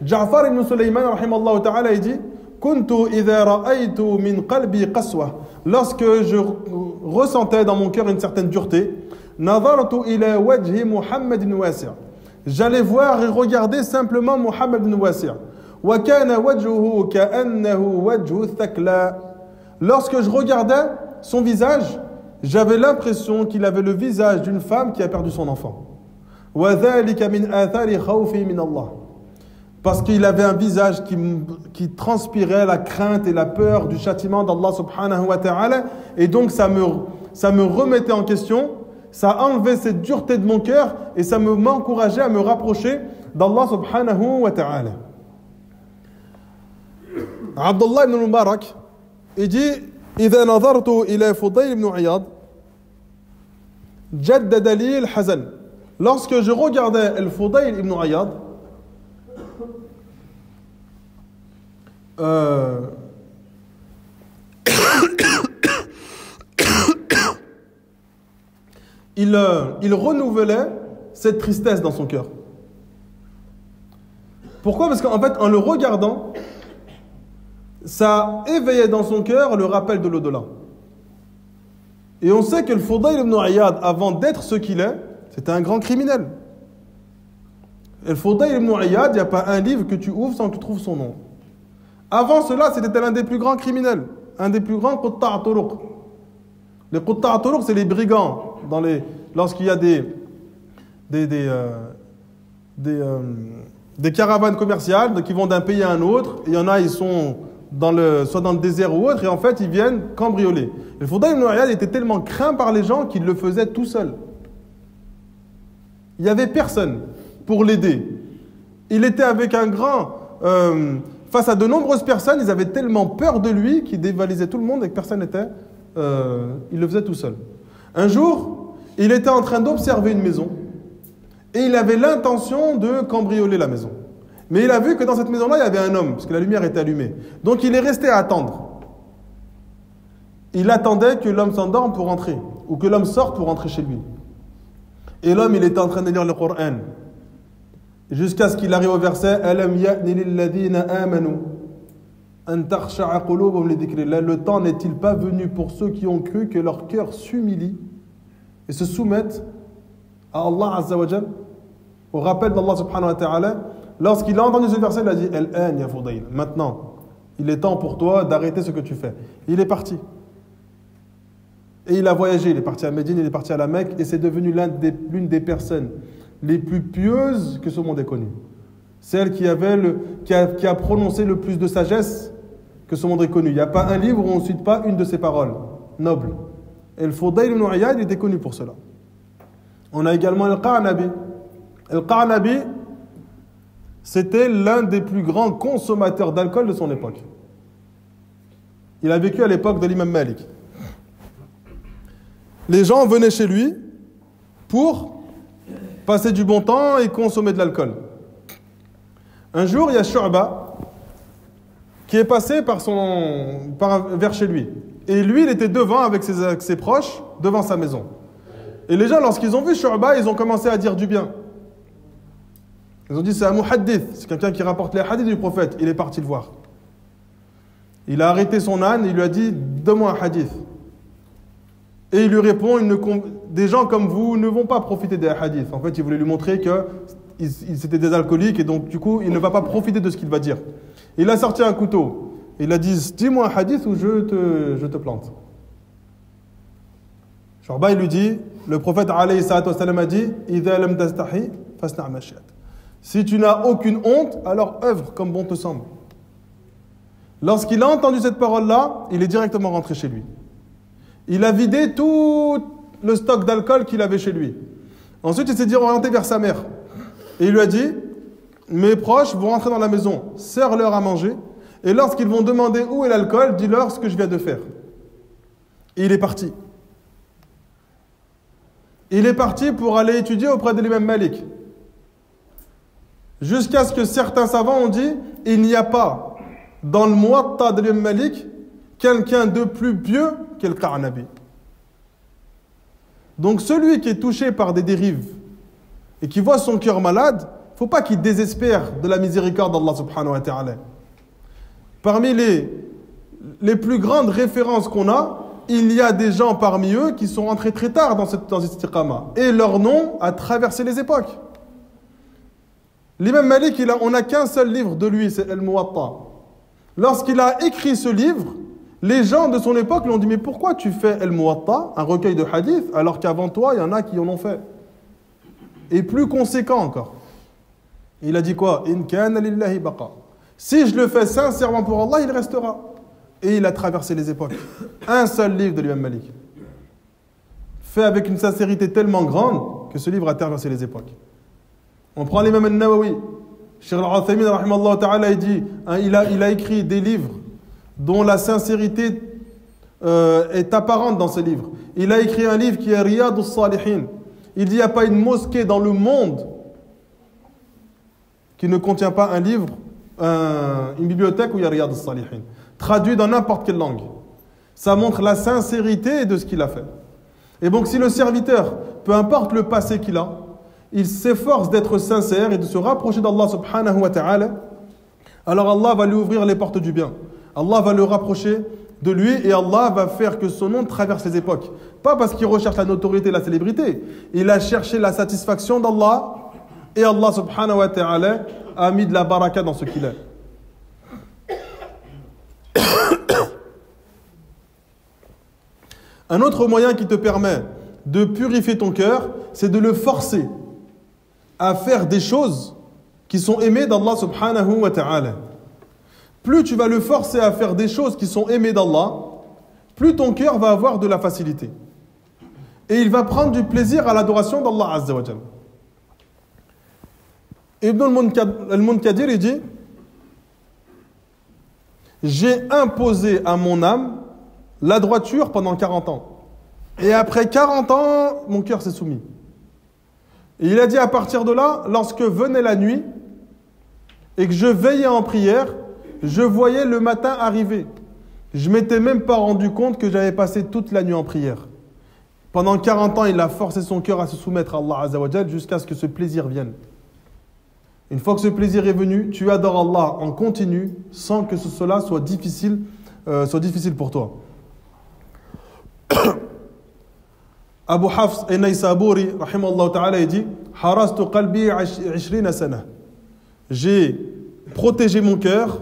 Ja'far ibn Sulayman, rahimallahu ta'ala, il dit كنت إذا رأيت من قلبي قسوة. Lorsque je ressentais dans mon cœur une certaine dureté, نظرت إلى وجه محمد بن واسع. J'allais voir et regarder simplement Muhammad ibn Wasi'. وكان وجهه كأنه وجه الثكلى. Lorsque je regardais son visage, j'avais l'impression qu'il avait le visage d'une femme qui a perdu son enfant. وذلك من آثار خوفي من الله. Parce qu'il avait un visage qui transpirait la crainte et la peur du châtiment d'Allah subhanahu wa ta'ala. Et donc ça me remettait en question, ça enlevait cette dureté de mon cœur et ça m'encourageait à me rapprocher d'Allah subhanahu wa ta'ala. Abdullah ibn Mubarak, il dit إذا نظرت إلى فضيل بن عياض جدد لي الحزن. Lorsque je regardais Al-Fudayl ibn Iyad, il renouvelait cette tristesse dans son cœur. Pourquoi? Parce qu'en fait, en le regardant, ça éveillait dans son cœur le rappel de l'au-delà. Et on sait que le Fudayl ibn Iyad, avant d'être ce qu'il est, c'était un grand criminel. Et le Fudayl ibn Iyad, il n'y a pas un livre que tu ouvres sans que tu trouves son nom. Avant cela, c'était l'un des plus grands criminels, un des plus grands Qutta' Turuq. Les Qutta' Turuq, c'est les brigands. Lorsqu'il y a des caravanes commerciales qui vont d'un pays à un autre, il y en a, ils sont soit dans le désert ou autre, et en fait, ils viennent cambrioler. Le Fudayl ibn Iyad était tellement craint par les gens qu'il le faisait tout seul. Il n'y avait personne pour l'aider. Il était avec un grand... face à de nombreuses personnes, ils avaient tellement peur de lui qu'ils dévalisaient tout le monde et que personne n'était... il le faisait tout seul. Un jour, il était en train d'observer une maison et il avait l'intention de cambrioler la maison. Mais il a vu que dans cette maison-là, il y avait un homme, parce que la lumière était allumée. Donc il est resté à attendre. Il attendait que l'homme s'endorme pour rentrer, ou que l'homme sorte pour rentrer chez lui. Et l'homme, il était en train de lire le Coran. Jusqu'à ce qu'il arrive au verset « Alam ya'ni lilladhina amanu an takhsha'a qulubuhum li dhikrillah » Le temps n'est-il pas venu pour ceux qui ont cru que leur cœur s'humilie et se soumettent à Allah Azza wa Jal, au rappel d'Allah subhanahu wa ta'ala. Lorsqu'il a entendu ce verset, il a dit « Al-an ya Fudayl » Maintenant, il est temps pour toi d'arrêter ce que tu fais. Il est parti. Et il a voyagé, il est parti à Médine, il est parti à la Mecque, et c'est devenu l'une des personnes les plus pieuses que ce monde ait connues. Celle qui a prononcé le plus de sagesse que ce monde ait connu. Il n'y a pas un livre où on ne cite pas une de ses paroles nobles. Et le Fudayl ibn Iyad, il était connu pour cela. On a également Al-Qa'nabi. Al-Qa'nabi, c'était l'un des plus grands consommateurs d'alcool de son époque. Il a vécu à l'époque de l'imam Malik. Les gens venaient chez lui pour passer du bon temps et consommer de l'alcool. Un jour, il y a Shu'ba qui est passé vers chez lui. Et lui, il était devant avec ses proches, devant sa maison. Et les gens, lorsqu'ils ont vu Shu'ba, ils ont commencé à dire du bien. Ils ont dit, c'est un muhaddith, c'est quelqu'un qui rapporte les hadiths du prophète. Il est parti le voir. Il a arrêté son âne et il lui a dit, donne-moi un hadith. Et il lui répond, des gens comme vous ne vont pas profiter des hadiths. En fait, il voulait lui montrer qu'ils étaient des alcooliques et donc du coup, il ne va pas profiter de ce qu'il va dire. Il a sorti un couteau. Il a dit, dis-moi un hadith ou je te plante. Shu'ba, il lui dit, le prophète alayhi salatu wassalam a dit, idha lam tastahi fasna' ma shi'ta. Si tu n'as aucune honte, alors œuvre comme bon te semble. Lorsqu'il a entendu cette parole-là, il est directement rentré chez lui. Il a vidé tout le stock d'alcool qu'il avait chez lui. Ensuite, il s'est orienté vers sa mère. Et il lui a dit, mes proches vont rentrer dans la maison, sers-leur à manger, et lorsqu'ils vont demander où est l'alcool, dis-leur ce que je viens de faire. Et il est parti. Il est parti pour aller étudier auprès de l'imam Malik. Jusqu'à ce que certains savants ont dit, il n'y a pas dans le Muwatta de l'imam Malik quelqu'un de plus pieux que le Qa'nabi. Donc celui qui est touché par des dérives et qui voit son cœur malade, il ne faut pas qu'il désespère de la miséricorde d'Allah subhanahu wa ta'ala. Parmi les plus grandes références qu'on a, il y a des gens parmi eux qui sont rentrés très tard dans cette istiqama. Et leur nom a traversé les époques. L'imam Malik, on n'a qu'un seul livre de lui, c'est Al-Muwatta. Lorsqu'il a écrit ce livre, les gens de son époque lui ont dit, mais pourquoi tu fais Al-Muwatta, un recueil de hadith, alors qu'avant toi, il y en a qui en ont fait. Et plus conséquent encore. Il a dit quoi? In kana lillahi baqa. Si je le fais sincèrement pour Allah, il restera. Et il a traversé les époques. Un seul livre de l'imam Malik. Fait avec une sincérité tellement grande que ce livre a traversé les époques. On prend l'imam al-Nawawi. Cheikh al-Uthaymin, rahimallahu ta'ala, il dit, il a écrit des livres dont la sincérité est apparente dans ce livre. Il a écrit un livre qui est Riyad al-Salihin. Il dit, il n'y a pas une mosquée dans le monde qui ne contient pas un livre, une bibliothèque où il y a Riyad al-Salihin. Traduit dans n'importe quelle langue. Ça montre la sincérité de ce qu'il a fait. Et donc si le serviteur, peu importe le passé qu'il a, il s'efforce d'être sincère et de se rapprocher d'Allah subhanahu wa ta'ala, alors Allah va lui ouvrir les portes du bien. Allah va le rapprocher de lui et Allah va faire que son nom traverse les époques. Pas parce qu'il recherche la notoriété et la célébrité. Il a cherché la satisfaction d'Allah et Allah subhanahu wa ta'ala a mis de la baraka dans ce qu'il est. Un autre moyen qui te permet de purifier ton cœur, c'est de le forcer à faire des choses qui sont aimées d'Allah subhanahu wa ta'ala. Plus tu vas le forcer à faire des choses qui sont aimées d'Allah, plus ton cœur va avoir de la facilité. Et il va prendre du plaisir à l'adoration d'Allah azza wa jalla. Ibn al-Munkadir, il dit, j'ai imposé à mon âme la droiture pendant 40 ans. Et après 40 ans, mon cœur s'est soumis. Et il a dit à partir de là, lorsque venait la nuit et que je veillais en prière, je voyais le matin arriver. Je ne m'étais même pas rendu compte que j'avais passé toute la nuit en prière. Pendant 40 ans, il a forcé son cœur à se soumettre à Allah Azza wa Jal jusqu'à ce que ce plaisir vienne. Une fois que ce plaisir est venu, tu adores Allah en continu sans que cela soit difficile pour toi. Abu Hafs an-Naysaburi, rahimallahu ta'ala, il dit Harastu qalbi 20 sana. J'ai protégé mon cœur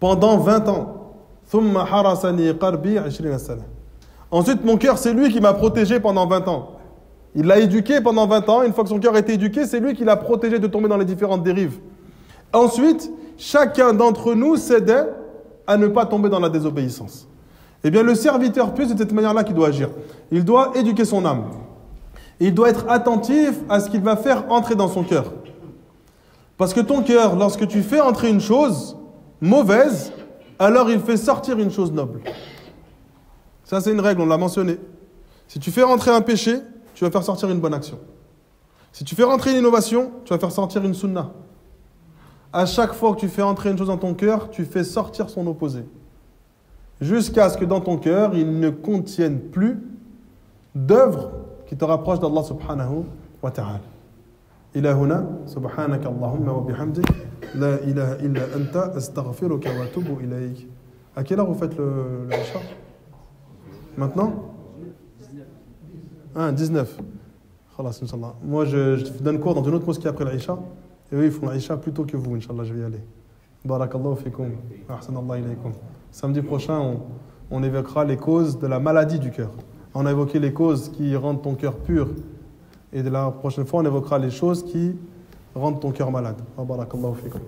pendant 20 ans. Thumma harasani qalbi 20 sana. Ensuite, mon cœur, c'est lui qui m'a protégé pendant 20 ans. Il l'a éduqué pendant 20 ans. Une fois que son cœur a été éduqué, c'est lui qui l'a protégé de tomber dans les différentes dérives. Ensuite, chacun d'entre nous s'aidait à ne pas tomber dans la désobéissance. Eh bien, le serviteur pieux, c'est de cette manière-là qu'il doit agir. Il doit éduquer son âme. Il doit être attentif à ce qu'il va faire entrer dans son cœur. Parce que ton cœur, lorsque tu fais entrer une chose mauvaise, alors il fait sortir une chose noble. Ça, c'est une règle, on l'a mentionné. Si tu fais rentrer un péché, tu vas faire sortir une bonne action. Si tu fais rentrer une innovation, tu vas faire sortir une sunna. À chaque fois que tu fais entrer une chose dans ton cœur, tu fais sortir son opposé. Jusqu'à ce que dans ton cœur, il ne contienne plus d'œuvres qui te rapprochent d'Allah subhanahu wa ta'ala. إلى هنا سبحانك اللهم وبحمدك لا إله إلا أنت أستغفرك وأتوب إليك. À quelle heure vous faites le Isha? Maintenant? 19. Khalas, Inch'Allah. Moi, je donne cours dans une autre mosquée après l'Aïcha. Et eux, ils font l'Aïcha plus tôt que vous, Inch'Allah, je vais y aller. Barakallahu fikum. Ahsanallah ilaykum. Samedi prochain, on évoquera les causes de la maladie du cœur. On a évoqué les causes qui rendent ton cœur pur. Et de la prochaine fois, on évoquera les choses qui rendent ton cœur malade. Barakallahu fikum.